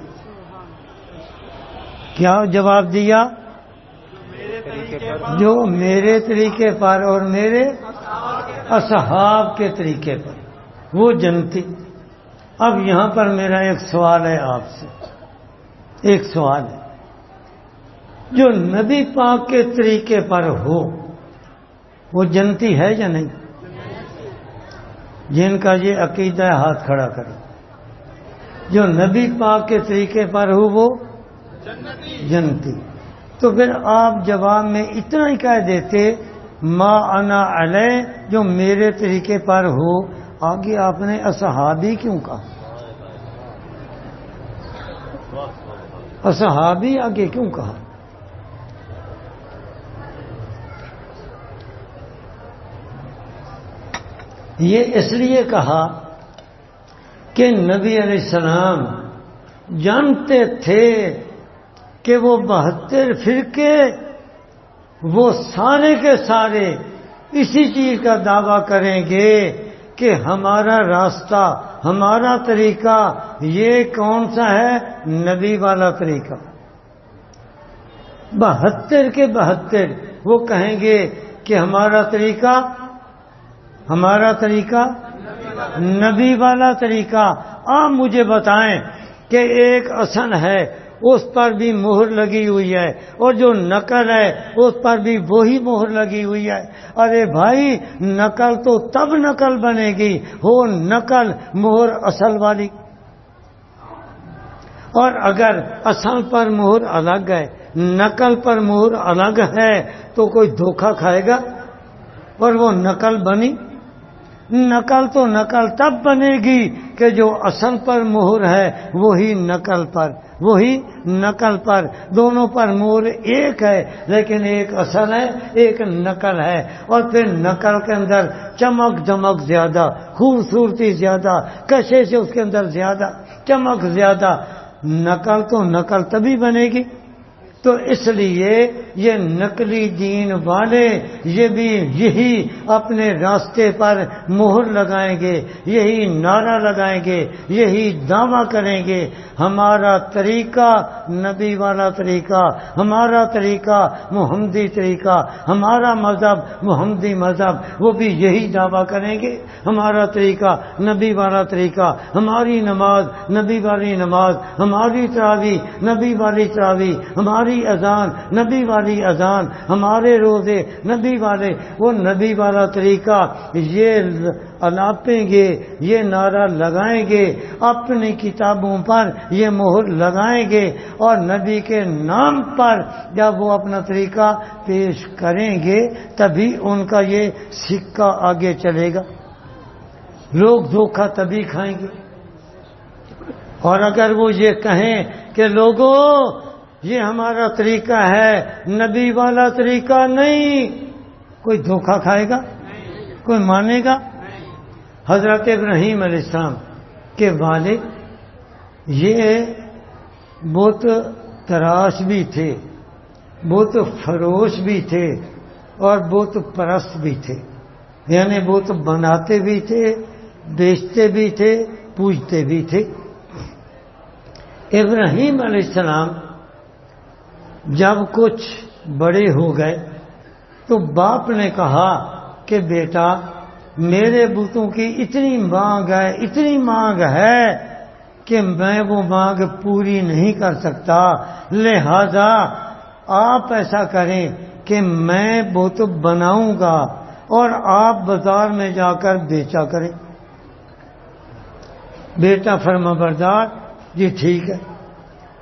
کیا جواب دیا؟ جو میرے طریقے پر اور میرے اصحاب کے طریقے پر وہ جنتی۔ اب یہاں پر میرا ایک سوال ہے آپ سے، ایک سوال ہے، جو نبی پاک کے طریقے پر ہو وہ جنتی ہے یا نہیں؟ جن کا یہ عقیدہ ہے ہاتھ کھڑا کرے۔ جو نبی پاک کے طریقے پر ہو وہ جنتی۔ تو پھر آپ جواب میں اتنا ہی کہہ دیتے ما انا علیہ، جو میرے طریقے پر ہو، آگے آپ نے اصحابی کیوں کہا؟ اصحابی آگے کیوں کہا؟ یہ اس لیے کہا کہ نبی علیہ السلام جانتے تھے کہ وہ 72 فرقے وہ سارے کے سارے اسی چیز کا دعویٰ کریں گے کہ ہمارا راستہ، ہمارا طریقہ یہ کون سا ہے؟ نبی والا طریقہ۔ 72 کے 72 وہ کہیں گے کہ ہمارا طریقہ نبی والا طریقہ۔ آپ مجھے بتائیں کہ ایک اصل ہے اس پر بھی مہر لگی ہوئی ہے اور جو نقل ہے اس پر بھی وہی مہر لگی ہوئی ہے۔ ارے بھائی نقل تو تب نقل بنے گی ہو نقل مہر اصل والی، اور اگر اصل پر مہر الگ ہے نقل پر مہر الگ ہے تو کوئی دھوکہ کھائے گا اور وہ نقل بنی؟ نقل تو نقل تب بنے گی کہ جو اصل پر مہر ہے وہی نقل پر، دونوں پر مہر ایک ہے لیکن ایک اصل ہے ایک نقل ہے، اور پھر نقل کے اندر چمک دمک زیادہ، خوبصورتی زیادہ، کشش اس کے اندر زیادہ، چمک زیادہ۔ نقل تو نقل تبھی بنے گی۔ تو اس لیے یہ نقلی دین والے یہ بھی یہی اپنے راستے پر مہر لگائیں گے، یہی نعرہ لگائیں گے، یہی دعویٰ کریں گے ہمارا طریقہ نبی والا طریقہ، ہمارا طریقہ محمدی طریقہ، ہمارا مذہب محمدی مذہب۔ وہ بھی یہی دعویٰ کریں گے ہمارا طریقہ نبی والا طریقہ، ہماری نماز نبی والی نماز، ہماری تراویح نبی والی تراویح، ہماری اذان نبی والی اذان، ہمارے روزے نبی والے، وہ نبی والا طریقہ یہ الاپیں گے، یہ نعرہ لگائیں گے، اپنی کتابوں پر یہ مہر لگائیں گے، اور نبی کے نام پر جب وہ اپنا طریقہ پیش کریں گے تبھی ان کا یہ سکہ آگے چلے گا۔ لوگ دھوکہ تبھی کھائیں گے۔ اور اگر وہ یہ کہیں کہ لوگوں یہ ہمارا طریقہ ہے نبی والا طریقہ نہیں، کوئی دھوکہ کھائے گا؟ کوئی مانے گا؟ حضرت ابراہیم علیہ السلام کے والد یہ بت تراش بھی تھے، بت فروش بھی تھے، اور بت پرست بھی تھے، یعنی بت بناتے بھی تھے، بیچتے بھی تھے، پوجتے بھی تھے۔ ابراہیم علیہ السلام جب کچھ بڑے ہو گئے تو باپ نے کہا کہ بیٹا میرے بتوں کی اتنی مانگ ہے کہ میں وہ مانگ پوری نہیں کر سکتا، لہذا آپ ایسا کریں کہ میں بت بناؤں گا اور آپ بازار میں جا کر بیچا کریں۔ بیٹا فرما بردار جی ٹھیک ہے۔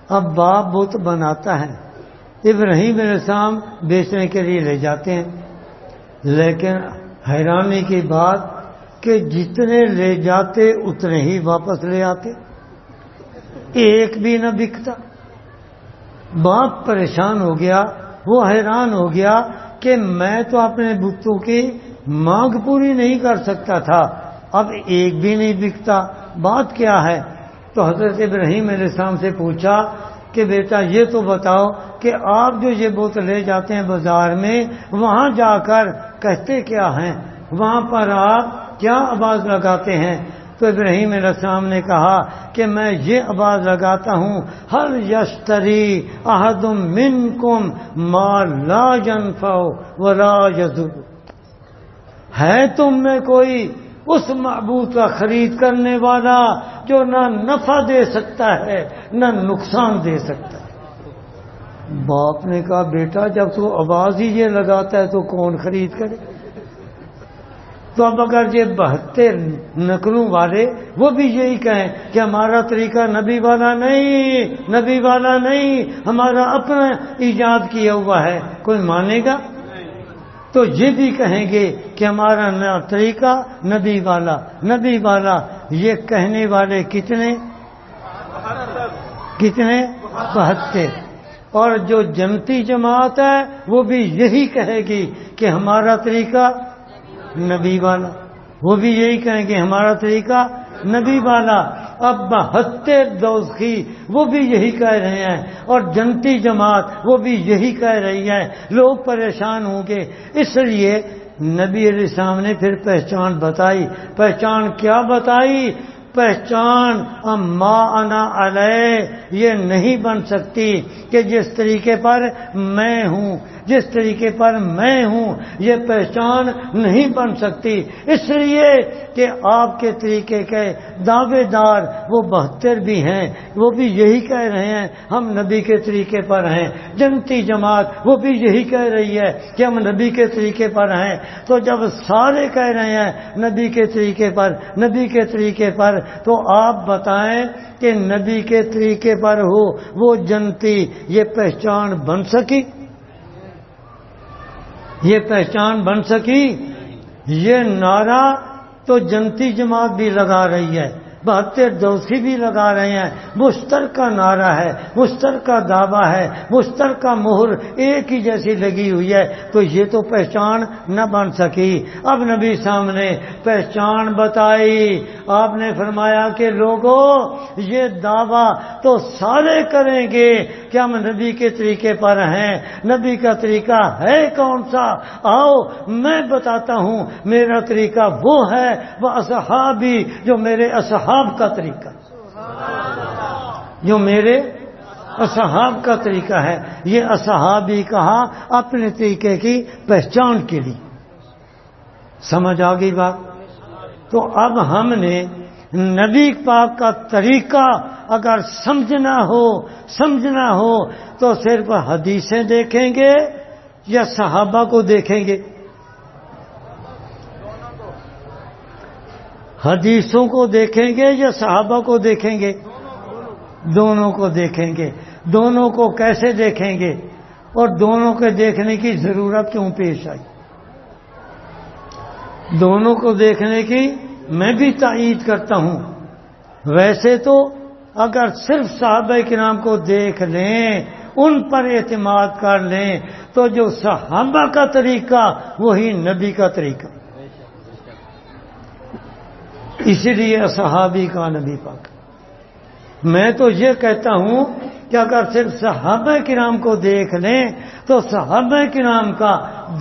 اب باپ بت بناتا ہے، ابراہیم علیہ السلام بیچنے کے لیے لے جاتے ہیں، لیکن حیرانی کی بات کہ جتنے لے جاتے اتنے ہی واپس لے آتے، ایک بھی نہ بکتا۔ باپ پریشان ہو گیا، وہ حیران ہو گیا کہ میں تو اپنے بتوں کی مانگ پوری نہیں کر سکتا تھا، اب ایک بھی نہیں بکتا، بات کیا ہے؟ تو حضرت ابراہیم علیہ السلام سے پوچھا کہ بیٹا یہ تو بتاؤ کہ آپ جو یہ بت لے جاتے ہیں بازار میں، وہاں جا کر کہتے کیا ہیں؟ وہاں پر آپ کیا آواز لگاتے ہیں؟ تو ابراہیم علیہ السلام نے کہا کہ میں یہ آواز لگاتا ہوں، ہل یشتری احد منکم ما لا ينفع ولا یضر، ہے تم میں کوئی اس معبود کا خرید کرنے والا جو نہ نفع دے سکتا ہے نہ نقصان دے سکتا ہے؟ باپ نے کہا بیٹا جب تو آواز ہی یہ لگاتا ہے تو کون خرید کرے؟ تو اب اگر یہ 72 نقلوں والے وہ بھی یہی کہیں کہ ہمارا طریقہ نبی والا نہیں، نبی والا نہیں، ہمارا اپنا ایجاد کیا ہوا ہے، کوئی مانے گا؟ تو یہ بھی کہیں گے کہ ہمارا طریقہ نبی والا، نبی والا، یہ کہنے والے کتنے 72، اور جو جنتی جماعت ہے وہ بھی یہی کہے گی کہ ہمارا طریقہ نبی والا، وہ بھی یہی کہیں گے ہمارا طریقہ نبی والا۔ اب 72 دوزخی وہ بھی یہی کہہ رہے ہیں، اور جنتی جماعت وہ بھی یہی کہہ رہی ہے، لوگ پریشان ہوں گے۔ اس لیے نبی علیہ السلام نے پھر پہچان بتائی۔ پہچان کیا بتائی؟ پہچان اما انا علیہ یہ نہیں بن سکتی کہ جس طریقے پر میں ہوں، جس طریقے پر میں ہوں یہ پہچان نہیں بن سکتی، اس لیے کہ آپ کے طریقے کے دعوے دار وہ 72 بھی ہیں، وہ بھی یہی کہہ رہے ہیں ہم نبی کے طریقے پر ہیں۔ جنتی جماعت وہ بھی یہی کہہ رہی ہے کہ ہم نبی کے طریقے پر ہیں۔ تو جب سارے کہہ رہے ہیں نبی کے طریقے پر، نبی کے طریقے پر، تو آپ بتائیں کہ نبی کے طریقے پر ہو وہ جنتی، یہ پہچان بن سکی؟ یہ پہچان بن سکی؟ یہ نعرہ تو جنتی جماعت بھی لگا رہی ہے، 72 دوزخی بھی لگا رہے ہیں، مشترکہ نعرہ ہے، مشترکہ دعویٰ ہے، مشترکہ مہر ایک ہی جیسی لگی ہوئی ہے، تو یہ تو پہچان نہ بن سکی۔ اب نبی سامنے پہچان بتائی، آپ نے فرمایا کہ لوگوں یہ دعویٰ تو سارے کریں گے کہ ہم نبی کے طریقے پر ہیں، نبی کا طریقہ ہے کون سا؟ آؤ میں بتاتا ہوں، میرا طریقہ وہ ہے وہ اصحابی، جو میرے اصحاب کا طریقہ، جو میرے اصحاب کا طریقہ ہے۔ یہ اصحابی کہا اپنے طریقے کی پہچان کے لیے۔ سمجھ آ گئی بات؟ تو اب ہم نے نبی پاک کا طریقہ اگر سمجھنا ہو تو صرف حدیثیں دیکھیں گے یا صحابہ کو دیکھیں گے؟ حدیثوں کو دیکھیں گے یا صحابہ کو دیکھیں گے؟ دونوں کو دیکھیں گے۔ دونوں کو کیسے دیکھیں گے اور دونوں کے دیکھنے کی ضرورت کیوں پیش آئی؟ دونوں کو دیکھنے کی میں بھی تائید کرتا ہوں۔ ویسے تو اگر صرف صحابہ کرام کو دیکھ لیں، ان پر اعتماد کر لیں، تو جو صحابہ کا طریقہ وہی نبی کا طریقہ، اسی لیے صحابی کا نبی پاک۔ میں تو یہ کہتا ہوں کہ اگر صرف صحابہ کرام کو دیکھ لیں تو صحابہ کرام کا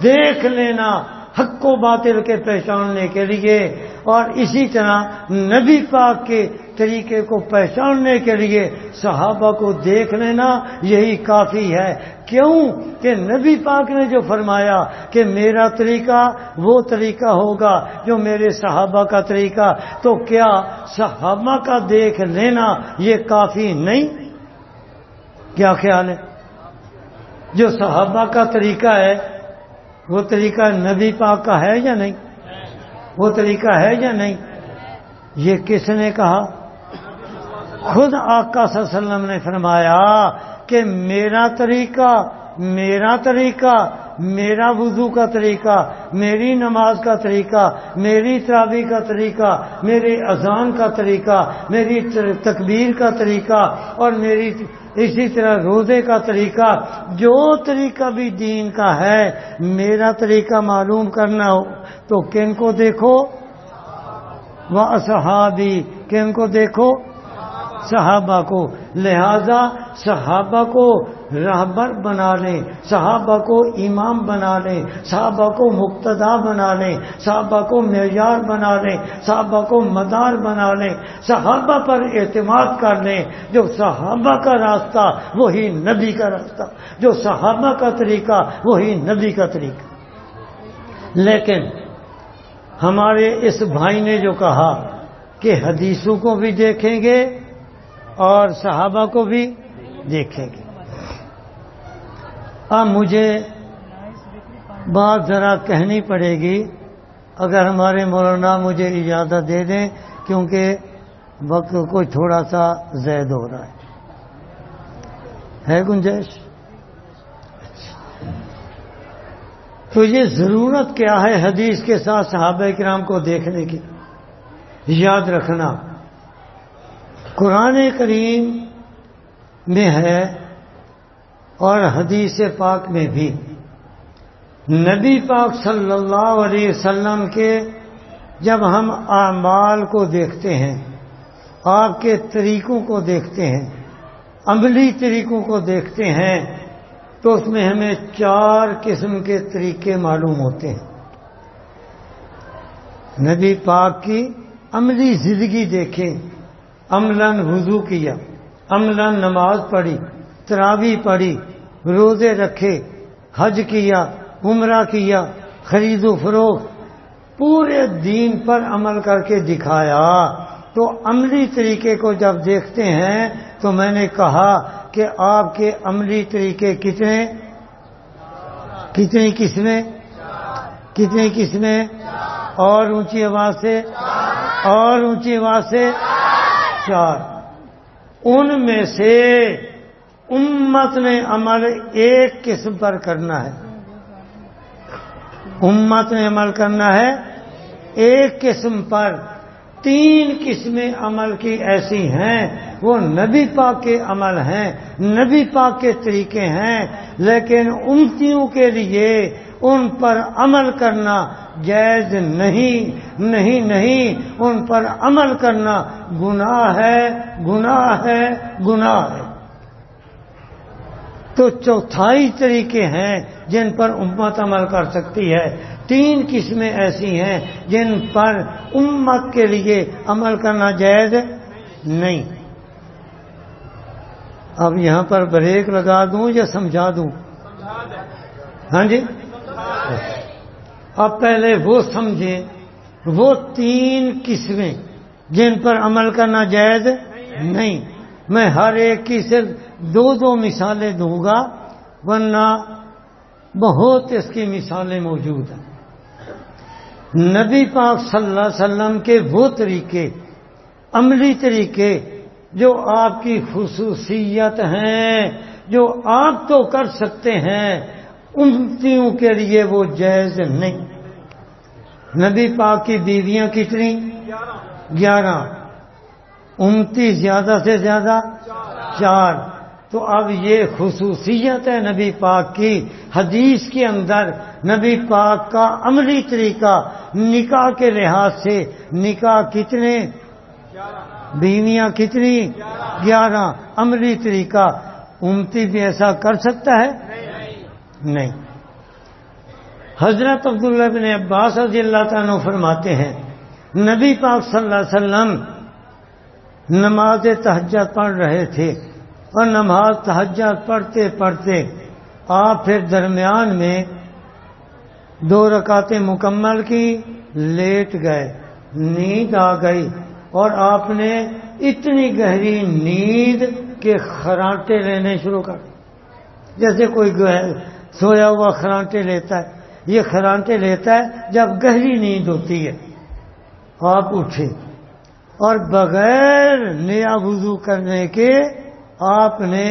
دیکھ لینا حق و باطل کے پہچاننے کے لیے، اور اسی طرح نبی پاک کے طریقے کو پہچاننے کے لیے صحابہ کو دیکھ لینا یہی کافی ہے۔ کیوں کہ نبی پاک نے جو فرمایا کہ میرا طریقہ وہ طریقہ ہوگا جو میرے صحابہ کا طریقہ، تو کیا صحابہ کا دیکھ لینا یہ کافی نہیں؟ کیا خیال ہے؟ جو صحابہ کا طریقہ ہے وہ طریقہ نبی پاک کا ہے یا نہیں؟ وہ طریقہ ہے یا نہیں؟ یہ کس نے کہا؟ خود آقا صلی اللہ علیہ وسلم نے فرمایا کہ میرا طریقہ میرا وضو کا طریقہ، میری نماز کا طریقہ، میری تراویح کا طریقہ، میری اذان کا طریقہ، میری تکبیر کا طریقہ، اور میری اسی طرح روزے کا طریقہ، جو طریقہ بھی دین کا ہے میرا طریقہ معلوم کرنا ہو تو کن کو دیکھو؟ وَأَصْحَابِي، کن کو دیکھو؟ صحابہ کو۔ لہذا صحابہ کو رہبر بنا لیں، صحابہ کو امام بنا لیں، صحابہ کو مقتدا بنا لیں، صحابہ کو معیار بنا لیں، صحابہ کو مدار بنا لیں، صحابہ پر اعتماد کر لیں۔ جو صحابہ کا راستہ وہی نبی کا راستہ، جو صحابہ کا طریقہ وہی نبی کا طریقہ۔ لیکن ہمارے اس بھائی نے جو کہا کہ حدیثوں کو بھی دیکھیں گے اور صحابہ کو بھی دیکھیں گے، اب مجھے بات ذرا کہنی پڑے گی اگر ہمارے مولانا مجھے اجازت دے دیں، کیونکہ وقت کوئی تھوڑا سا زائد ہو رہا ہے گنجائش؟ تو یہ ضرورت کیا ہے حدیث کے ساتھ صحابہ کرام کو دیکھنے کی؟ یاد رکھنا قرآن کریم میں ہے اور حدیث پاک میں بھی نبی پاک صلی اللہ علیہ وسلم کے جب ہم اعمال کو دیکھتے ہیں، آپ کے طریقوں کو دیکھتے ہیں، عملی طریقوں کو دیکھتے ہیں، تو اس میں ہمیں 4 قسم کے طریقے معلوم ہوتے ہیں۔ نبی پاک کی عملی زندگی دیکھیں، عملاً وضو کیا، عملاً نماز پڑھی، تراویح پڑھی، روزے رکھے، حج کیا، عمرہ کیا، خرید و فروخت، پورے دین پر عمل کر کے دکھایا۔ تو عملی طریقے کو جب دیکھتے ہیں تو میں نے کہا کہ آپ کے عملی طریقے کتنی قسمیں؟ کتنی قسمیں؟ اور اونچی آواز سے، اور اونچی آواز سے، 4۔ ان میں سے امت نے عمل ایک قسم پر کرنا ہے، امت نے عمل کرنا ہے ایک قسم پر۔ 3 قسمیں عمل کی ایسی ہیں، وہ نبی پاک کے عمل ہیں، نبی پاک کے طریقے ہیں، لیکن امتیوں کے لیے ان پر عمل کرنا جائز نہیں، نہیں، ان پر عمل کرنا گناہ ہے، گناہ ہے، گناہ ہے۔ تو 4 طریقے ہیں جن پر امت عمل کر سکتی ہے، 3 قسمیں ایسی ہیں جن پر امت کے لیے عمل کرنا جائز نہیں۔ اب یہاں پر بریک لگا دوں یا سمجھا دوں؟ ہاں جی، اب پہلے وہ سمجھیں، وہ 3 قسمیں جن پر عمل کرنا جائز نہیں۔ میں ہر ایک کی صرف 2 مثالیں دوں گا، ورنہ بہت اس کی مثالیں موجود ہیں۔ نبی پاک صلی اللہ علیہ وسلم کے وہ طریقے، عملی طریقے جو آپ کی خصوصیت ہیں، جو آپ تو کر سکتے ہیں، امتیوں کے لیے وہ جائز نہیں۔ نبی پاک کی بیویاں کتنی؟ 11۔ امتی زیادہ سے زیادہ 4۔ تو اب یہ خصوصیت ہے نبی پاک کی۔ حدیث کے اندر نبی پاک کا عملی طریقہ نکاح کے لحاظ سے، نکاح کتنے؟ بیویاں کتنی؟ 11۔ عملی طریقہ امتی بھی ایسا کر سکتا ہے؟ نہیں۔ حضرت عبداللہ بن عباس رضی اللہ تعالیٰ عنہ فرماتے ہیں، نبی پاک صلی اللہ علیہ وسلم نماز تہجد پڑھ رہے تھے، اور نماز تہجد پڑھتے پڑھتے آپ پھر درمیان میں 2 رکعتیں مکمل کی، لیٹ گئے، نیند آ گئی، اور آپ نے اتنی گہری نیند کہ خرانٹے لینے شروع کر دی، جیسے کوئی سویا ہوا خرانٹے لیتا ہے۔ یہ خرانٹے لیتا ہے جب گہری نیند ہوتی ہے۔ آپ اٹھے اور بغیر نیا وضو کرنے کے آپ نے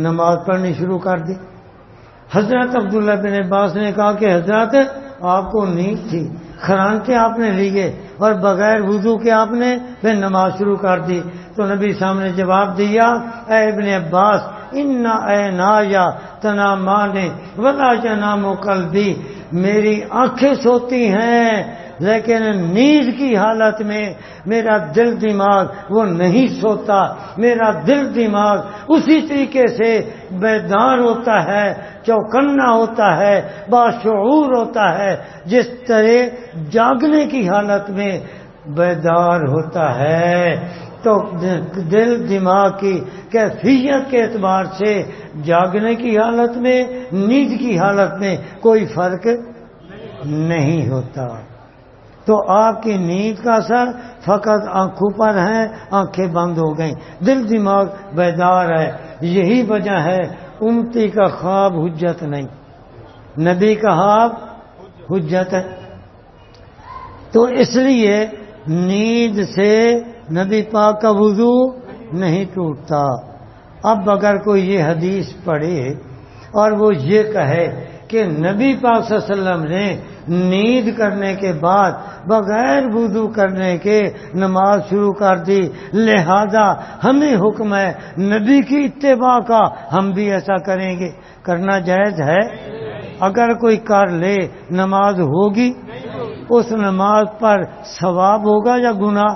نماز پڑھنی شروع کر دی۔ حضرت عبداللہ بن عباس نے کہا کہ حضرت آپ کو نیند تھی، خرانتے آپ نے لیے اور بغیر وضو کے آپ نے پھر نماز شروع کر دی. تو نبی صاحب نے جواب دیا، اے ابن عباس انا عینایا تنامان ولا ینام قلبی، میری آنکھیں سوتی ہیں لیکن نیند کی حالت میں میرا دل دماغ وہ نہیں سوتا. میرا دل دماغ اسی طریقے سے بیدار ہوتا ہے، چوکنا ہوتا ہے، باشعور ہوتا ہے جس طرح جاگنے کی حالت میں بیدار ہوتا ہے. تو دل دماغ کی کیفیت کے اعتبار سے جاگنے کی حالت میں، نیند کی حالت میں کوئی فرق نہیں ہوتا. تو آپ کی نیند کا اثر فقط آنکھوں پر ہے، آنکھیں بند ہو گئیں، دل دماغ بیدار ہے. یہی وجہ ہے امتی کا خواب حجت نہیں، نبی کا خواب حجت ہے. تو اس لیے نیند سے نبی پاک کا وضو نہیں ٹوٹتا. اب اگر کوئی یہ حدیث پڑھے اور وہ یہ کہے کہ نبی پاک صلی اللہ علیہ وسلم نے نیند کرنے کے بعد بغیر وضو کرنے کے نماز شروع کر دی، لہذا ہمیں حکم ہے نبی کی اتباع کا، ہم بھی ایسا کریں گے، کرنا جائز ہے؟ اگر کوئی کر لے نماز ہوگی؟ اس نماز پر ثواب ہوگا یا گناہ؟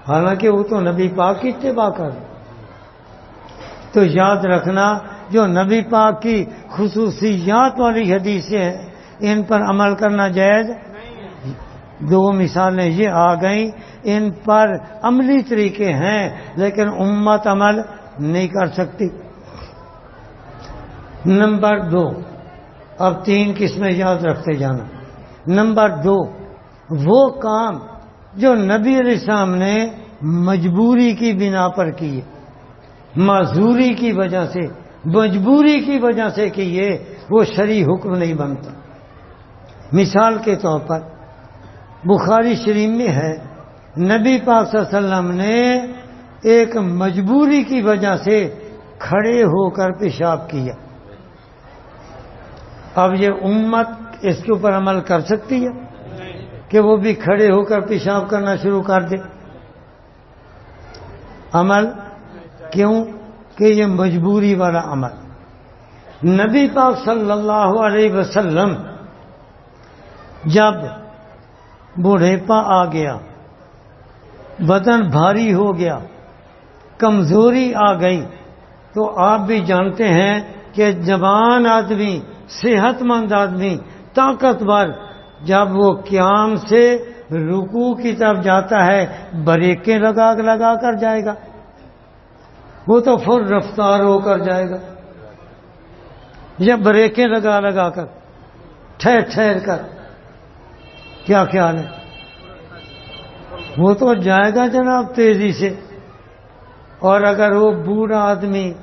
حالانکہ وہ تو نبی پاک کی اتباع کر. تو یاد رکھنا جو نبی پاک کی خصوصیات والی حدیثیں ہیں ان پر عمل کرنا جائز. دو مثالیں یہ آ گئیں، ان پر عملی طریقے ہیں لیکن امت عمل نہیں کر سکتی. نمبر 2، اب 3 قسمیں یاد رکھتے جانا. نمبر 2، وہ کام جو نبی علیہ السلام نے مجبوری کی بنا پر کیے، معذوری کی وجہ سے، مجبوری کی وجہ سے کیے، وہ شرعی حکم نہیں بنتا. مثال کے طور پر بخاری شریف میں ہے نبی پاک صلی اللہ علیہ وسلم نے ایک مجبوری کی وجہ سے کھڑے ہو کر پیشاب کیا. اب یہ امت اس کے اوپر عمل کر سکتی ہے کہ وہ بھی کھڑے ہو کر پیشاب کرنا شروع کر دے؟ عمل کیوں کہ یہ مجبوری والا عمل. نبی پاک صلی اللہ علیہ وسلم جب بوڑھیپا آ گیا، بدن بھاری ہو گیا، کمزوری آ گئی، تو آپ بھی جانتے ہیں کہ جوان آدمی، صحت مند آدمی، طاقتور، جب وہ قیام سے رکوع کی طرف جاتا ہے بریکیں لگا کر جائے گا، وہ تو فل رفتار ہو کر جائے گا، یا بریکیں لگا کر، ٹھہر کر؟ کیا خیال ہے؟ وہ تو جائے گا جناب تیزی سے. اور اگر وہ بوڑھا آدمی،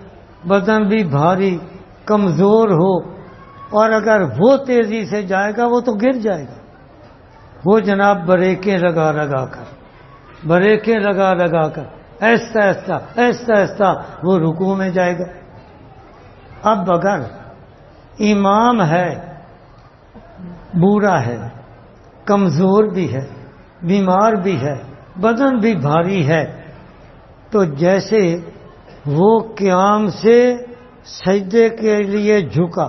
بدن بھی بھاری، کمزور ہو، اور اگر وہ تیزی سے جائے گا وہ تو گر جائے گا. وہ جناب بریکیں لگا کر ایسا ایسا وہ رکوع میں جائے گا. اب اگر امام ہے، بوڑھا ہے، کمزور بھی ہے، بیمار بھی ہے، بدن بھی بھاری ہے، تو جیسے وہ قیام سے سجدے کے لیے جھکا،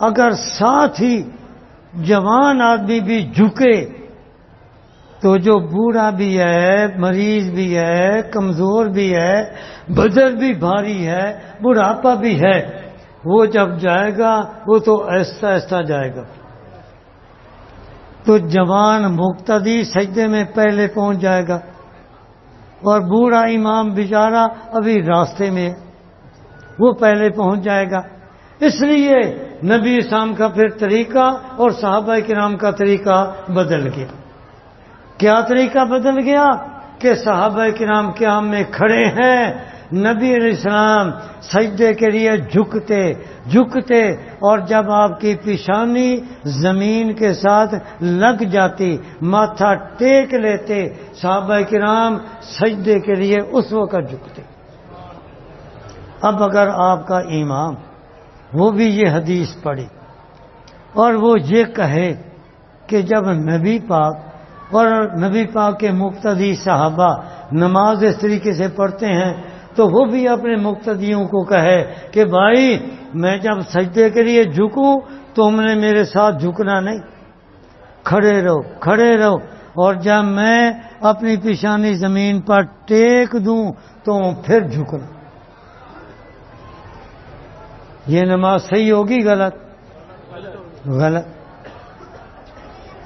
اگر ساتھ ہی جوان آدمی بھی جھکے تو جو بوڑھا بھی ہے، مریض بھی ہے، کمزور بھی ہے، بدن بھی بھاری ہے، بڑھاپا بھی ہے، وہ جب جائے گا وہ تو ایسا جائے گا. تو جوان مقتدی سجدے میں پہلے پہنچ جائے گا اور بوڑھا امام بیچارہ ابھی راستے میں، وہ پہلے پہنچ جائے گا. اس لیے نبی اسلام کا پھر طریقہ اور صحابہ کرام کا طریقہ بدل گیا. کیا طریقہ بدل گیا کہ صحابہ کرام قیام میں کھڑے ہیں، نبی علیہ السلام سجدے کے لیے جھکتے اور جب آپ کی پیشانی زمین کے ساتھ لگ جاتی، ماتھا ٹیک لیتے، صحابہ کرام سجدے کے لیے اس وقت جھکتے. اب اگر آپ کا امام وہ بھی یہ حدیث پڑھے اور وہ یہ کہے کہ جب نبی پاک اور نبی پاک کے مقتدی صحابہ نماز اس طریقے سے پڑھتے ہیں تو وہ بھی اپنے مقتدیوں کو کہے کہ بھائی میں جب سجدے کے لیے جھکوں تم نے میرے ساتھ جھکنا نہیں، کھڑے رہو، اور جب میں اپنی پیشانی زمین پر ٹیک دوں تو پھر جھکنا۔ یہ نماز صحیح ہوگی غلط؟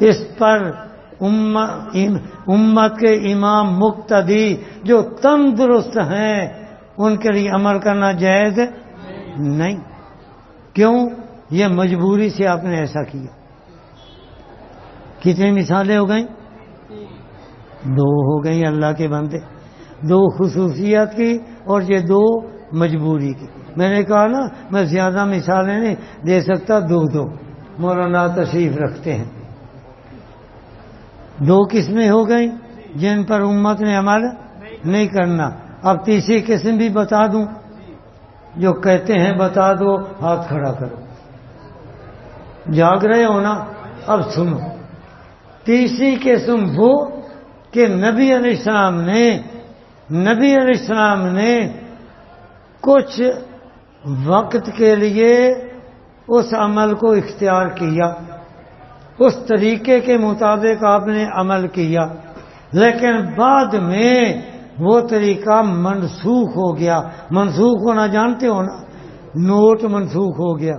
اس پر امت کے امام مقتدی جو تندرست ہیں ان کے لیے عمل کرنا جائز نہیں۔ کیوں؟ یہ مجبوری سے آپ نے ایسا کیا۔ کتنی مثالیں ہو گئیں؟ 2 ہو گئیں اللہ کے بندے، 2 خصوصیت کی اور یہ 2 مجبوری کی۔ میں نے کہا نا میں زیادہ مثالیں نہیں دے سکتا، 2 مولانا تشریف رکھتے ہیں۔ 2 قسمیں ہو گئیں جن پر امت نے عمل نہیں کرنا۔ اب تیسری قسم بھی بتا دوں، جو کہتے ہیں بتا دو، ہاتھ کھڑا کرو، جاگ رہے ہو نا؟ اب سنو، تیسری قسم وہ کہ نبی علیہ السلام نے کچھ وقت کے لیے اس عمل کو اختیار کیا، اس طریقے کے مطابق آپ نے عمل کیا، لیکن بعد میں وہ طریقہ منسوخ ہو گیا۔ منسوخ ہونا جانتے ہو نا؟ نوٹ منسوخ ہو گیا،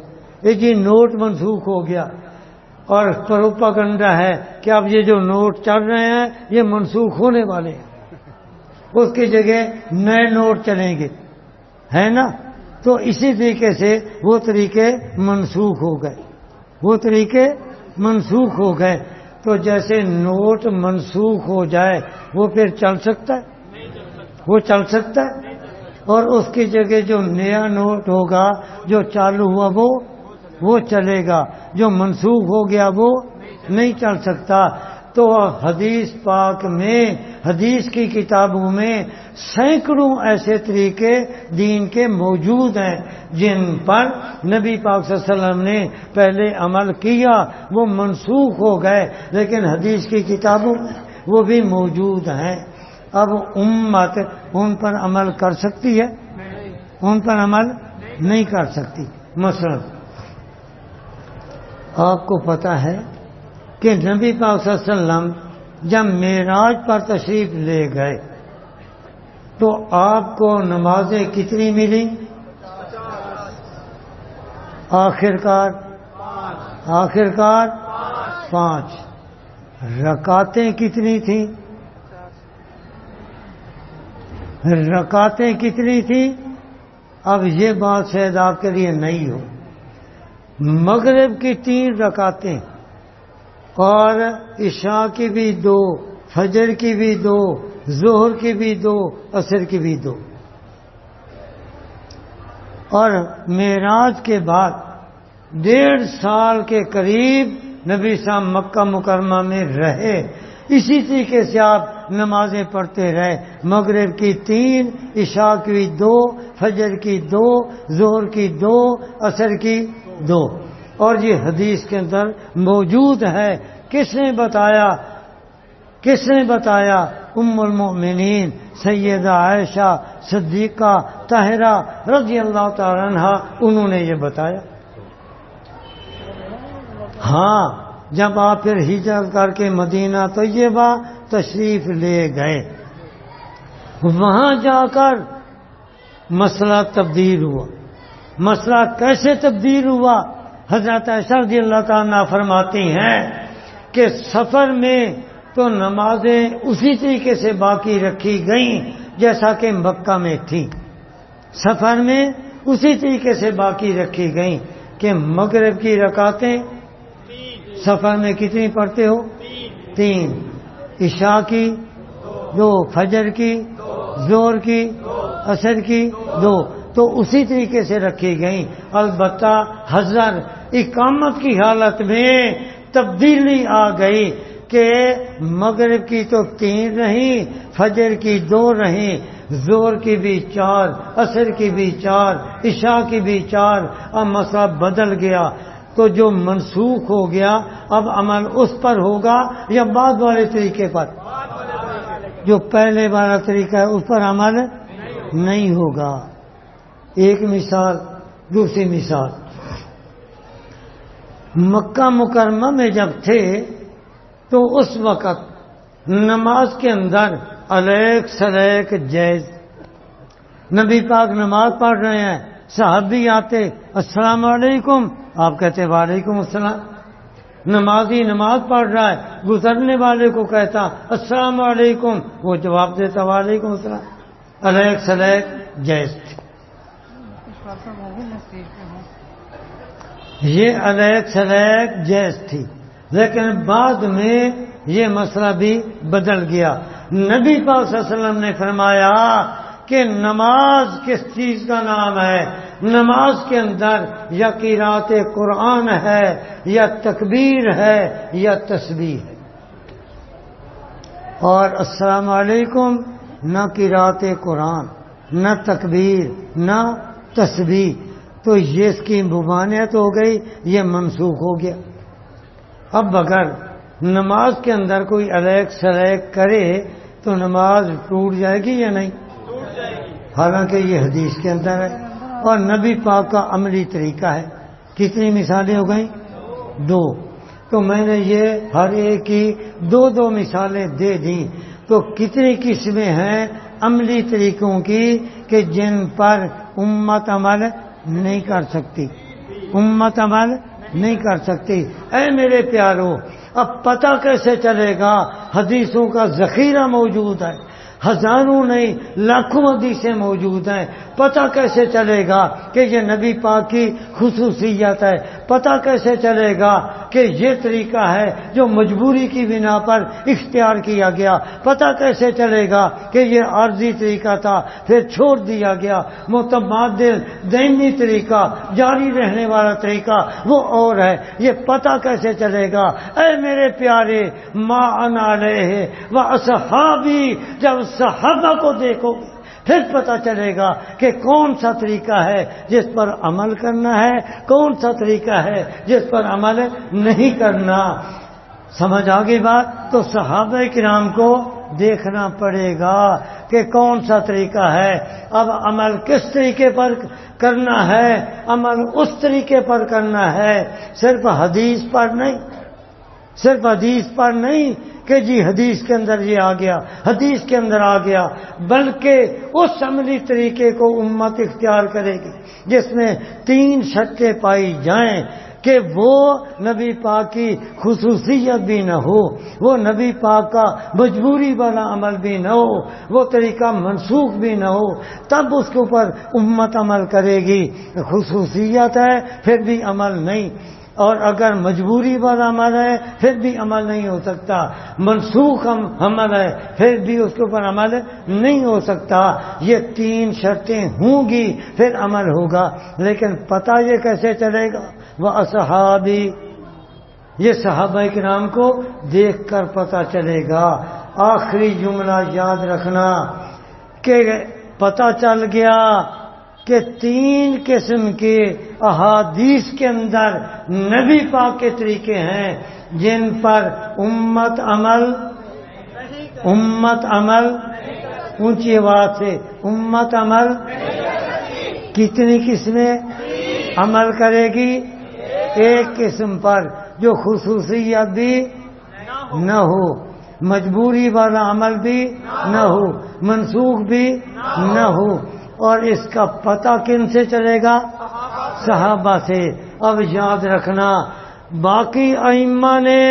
جی نوٹ منسوخ ہو گیا، اور پروپاگنڈا ہے کہ اب یہ جو نوٹ چل رہے ہیں یہ منسوخ ہونے والے ہیں، اس کی جگہ نئے نوٹ چلیں گے، ہے نا؟ تو اسی طریقے سے وہ طریقے منسوخ ہو گئے۔ تو جیسے نوٹ منسوخ ہو جائے وہ پھر چل سکتا ہے؟ اور اس کی جگہ جو نیا نوٹ ہوگا جو چالو ہوا وہ چلے گا، جو منسوخ ہو گیا وہ نہیں چل سکتا۔ تو حدیث پاک میں، حدیث کی کتابوں میں سینکڑوں ایسے طریقے دین کے موجود ہیں جن پر نبی پاک صلی اللہ علیہ وسلم نے پہلے عمل کیا، وہ منسوخ ہو گئے، لیکن حدیث کی کتابوں میں وہ بھی موجود ہیں۔ اب امت ان پر عمل کر سکتی ہے؟ ان پر عمل نہیں کر سکتی۔ مثلا آپ کو پتہ ہے کہ نبی پاک صلی اللہ علیہ وسلم جب معراج پر تشریف لے گئے تو آپ کو نمازیں کتنی ملی؟ آخرکار 5۔ رکعتیں کتنی تھیں؟ اب یہ بات شاید آپ کے لیے نہیں ہو۔ مغرب کی 3 رکعتیں اور عشاء کی بھی 2، فجر کی بھی 2، ظہر کی بھی 2، عصر کی بھی 2۔ اور معراج کے بعد 1.5 سال کے قریب نبی صاحب مکہ مکرمہ میں رہے، اسی طریقے سے آپ نمازیں پڑھتے رہے، مغرب کی 3، عشاء کی 2، فجر کی 2، ظہر کی 2، عصر کی 2۔ اور یہ حدیث کے اندر موجود ہے۔ کس نے بتایا؟ ام المؤمنین سیدہ عائشہ صدیقہ طاہرہ رضی اللہ تعالی عنہا، انہوں نے یہ بتایا۔ ہاں، جب آپ پھر ہجرت کر کے مدینہ طیبہ تشریف لے گئے، وہاں جا کر مسئلہ تبدیل ہوا۔ مسئلہ کیسے تبدیل ہوا؟ حضرت عائشہ رضی اللہ تعالیٰ عنہ فرماتی ہیں کہ سفر میں تو نمازیں اسی طریقے سے باقی رکھی گئیں جیسا کہ مکہ میں تھیں، سفر میں اسی طریقے سے باقی رکھی گئیں کہ مغرب کی رکعتیں سفر میں کتنی پڑھتے ہو؟ 3، عشاء کی 2، فجر کی، ظہر کی، عصر کی 2، تو اسی طریقے سے رکھی گئیں۔ البتہ حضرت اقامت کی حالت میں تبدیلی آ گئی کہ مغرب کی تو 3 رہیں، فجر کی 2 رہیں، زور کی بھی 4، عصر کی بھی 4، عشاء کی بھی 4. اب مسئلہ بدل گیا تو جو منسوخ ہو گیا اب عمل اس پر ہوگا یا بعد والے طریقے پر؟ جو پہلے والا طریقہ ہے اس پر عمل نہیں ہوگا. ایک مثال. دوسری مثال، مکہ مکرمہ میں جب تھے تو اس وقت نماز کے اندر الیک سلیک جائز. نبی پاک نماز پڑھ رہے ہیں، صحابی آتے السلام علیکم، آپ کہتے وعلیکم السلام. نمازی نماز پڑھ رہا ہے، گزرنے والے کو کہتا السلام علیکم، وہ جواب دیتا وعلیکم السلام. الیک سلیک جائز. یہ الیک سلیک جائز تھی، لیکن بعد میں یہ مسئلہ بھی بدل گیا. نبی پاک صلی اللہ علیہ وسلم نے فرمایا کہ نماز کس چیز کا نام ہے؟ نماز کے اندر یا قرات قرآن ہے یا تکبیر ہے یا تسبیح ہے. اور السلام علیکم نہ قرات قرآن، نہ تکبیر، نہ تسبیح. تو یہ اس کی ممانعت ہو گئی، یہ منسوخ ہو گیا. اب اگر نماز کے اندر کوئی الیک سلیک کرے تو نماز ٹوٹ جائے گی یا نہیں؟ حالانکہ یہ حدیث کے اندر ہے اور نبی پاک کا عملی طریقہ ہے. کتنی مثالیں ہو گئیں؟ 2. تو میں نے یہ ہر ایک کی 2 مثالیں دے دیں. تو کتنی قسمیں ہیں عملی طریقوں کی کہ جن پر امت عمل نہیں کر سکتی. امت عمل نہیں کر سکتی. اے میرے پیارو، اب پتہ کیسے چلے گا؟ حدیثوں کا ذخیرہ موجود ہے، ہزاروں نہیں لاکھوں حدیثیں موجود ہیں. پتہ کیسے چلے گا کہ یہ نبی پاک کی خصوصیت ہے؟ پتہ کیسے چلے گا کہ یہ طریقہ ہے جو مجبوری کی بنا پر اختیار کیا گیا؟ پتہ کیسے چلے گا کہ یہ عارضی طریقہ تھا پھر چھوڑ دیا گیا؟ متبادل دائمی طریقہ، جاری رہنے والا طریقہ وہ اور ہے. یہ پتہ کیسے چلے گا؟ اے میرے پیارے، ما انا علیہ و اصحابی، جب صحابہ کو دیکھو گے پھر پتہ چلے گا کہ کون سا طریقہ ہے جس پر عمل کرنا ہے، کون سا طریقہ ہے جس پر عمل نہیں کرنا. سمجھ آ گئی بات؟ تو صحابہ کرام کو دیکھنا پڑے گا کہ کون سا طریقہ ہے. اب عمل کس طریقے پر کرنا ہے؟ عمل اس طریقے پر کرنا ہے، صرف حدیث پر نہیں. صرف حدیث پر نہیں کہ جی حدیث کے اندر یہ آ گیا، حدیث کے اندر آ گیا، بلکہ اس عملی طریقے کو امت اختیار کرے گی جس میں 3 شرطیں پائی جائیں کہ وہ نبی پاک کی خصوصیت بھی نہ ہو، وہ نبی پاک کا مجبوری والا عمل بھی نہ ہو، وہ طریقہ منسوخ بھی نہ ہو، تب اس کے اوپر امت عمل کرے گی. خصوصیت ہے پھر بھی عمل نہیں، اور اگر مجبوری والا عمل ہے پھر بھی عمل نہیں ہو سکتا. منسوخ عمل ہے پھر بھی اس کے اوپر عمل نہیں ہو سکتا. یہ 3 شرطیں ہوں گی پھر عمل ہوگا. لیکن پتہ یہ کیسے چلے گا؟ وہ اصحابی، یہ صحابہ کرام کو دیکھ کر پتہ چلے گا. آخری جملہ یاد رکھنا کہ پتہ چل گیا کہ 3 قسم کے احادیث کے اندر نبی پاک کے طریقے ہیں جن پر امت عمل اونچی آواز سے امت عمل کتنی قسمیں عمل کرے گی؟ ایک قسم پر جو خصوصیت بھی نہ ہو، مجبوری والا عمل بھی نہ ہو، منسوخ بھی نہ ہو. اور اس کا پتہ کن سے چلے گا؟ صحابہ سے. اب یاد رکھنا باقی ائمہ نے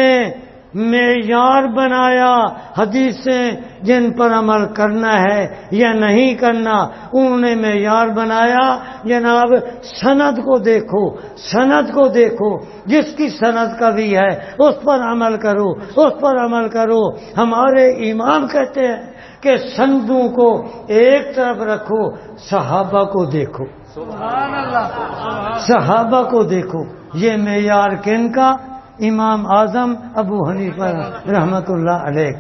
معیار بنایا حدیثیں جن پر عمل کرنا ہے یا نہیں کرنا. انہوں نے معیار بنایا جناب سند کو دیکھو، سند کو دیکھو، جس کی سند کا بھی ہے اس پر عمل کرو، اس پر عمل کرو. ہمارے امام کہتے ہیں کہ سندوں کو ایک طرف رکھو، صحابہ کو دیکھو. سبحان اللہ، صحابہ کو دیکھو. یہ معیار کن کا؟ امام اعظم ابو حنیفہ رحمت اللہ علیہ.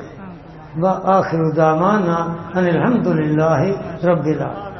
وآخر دعوانا ان الحمد للہ رب العالمین.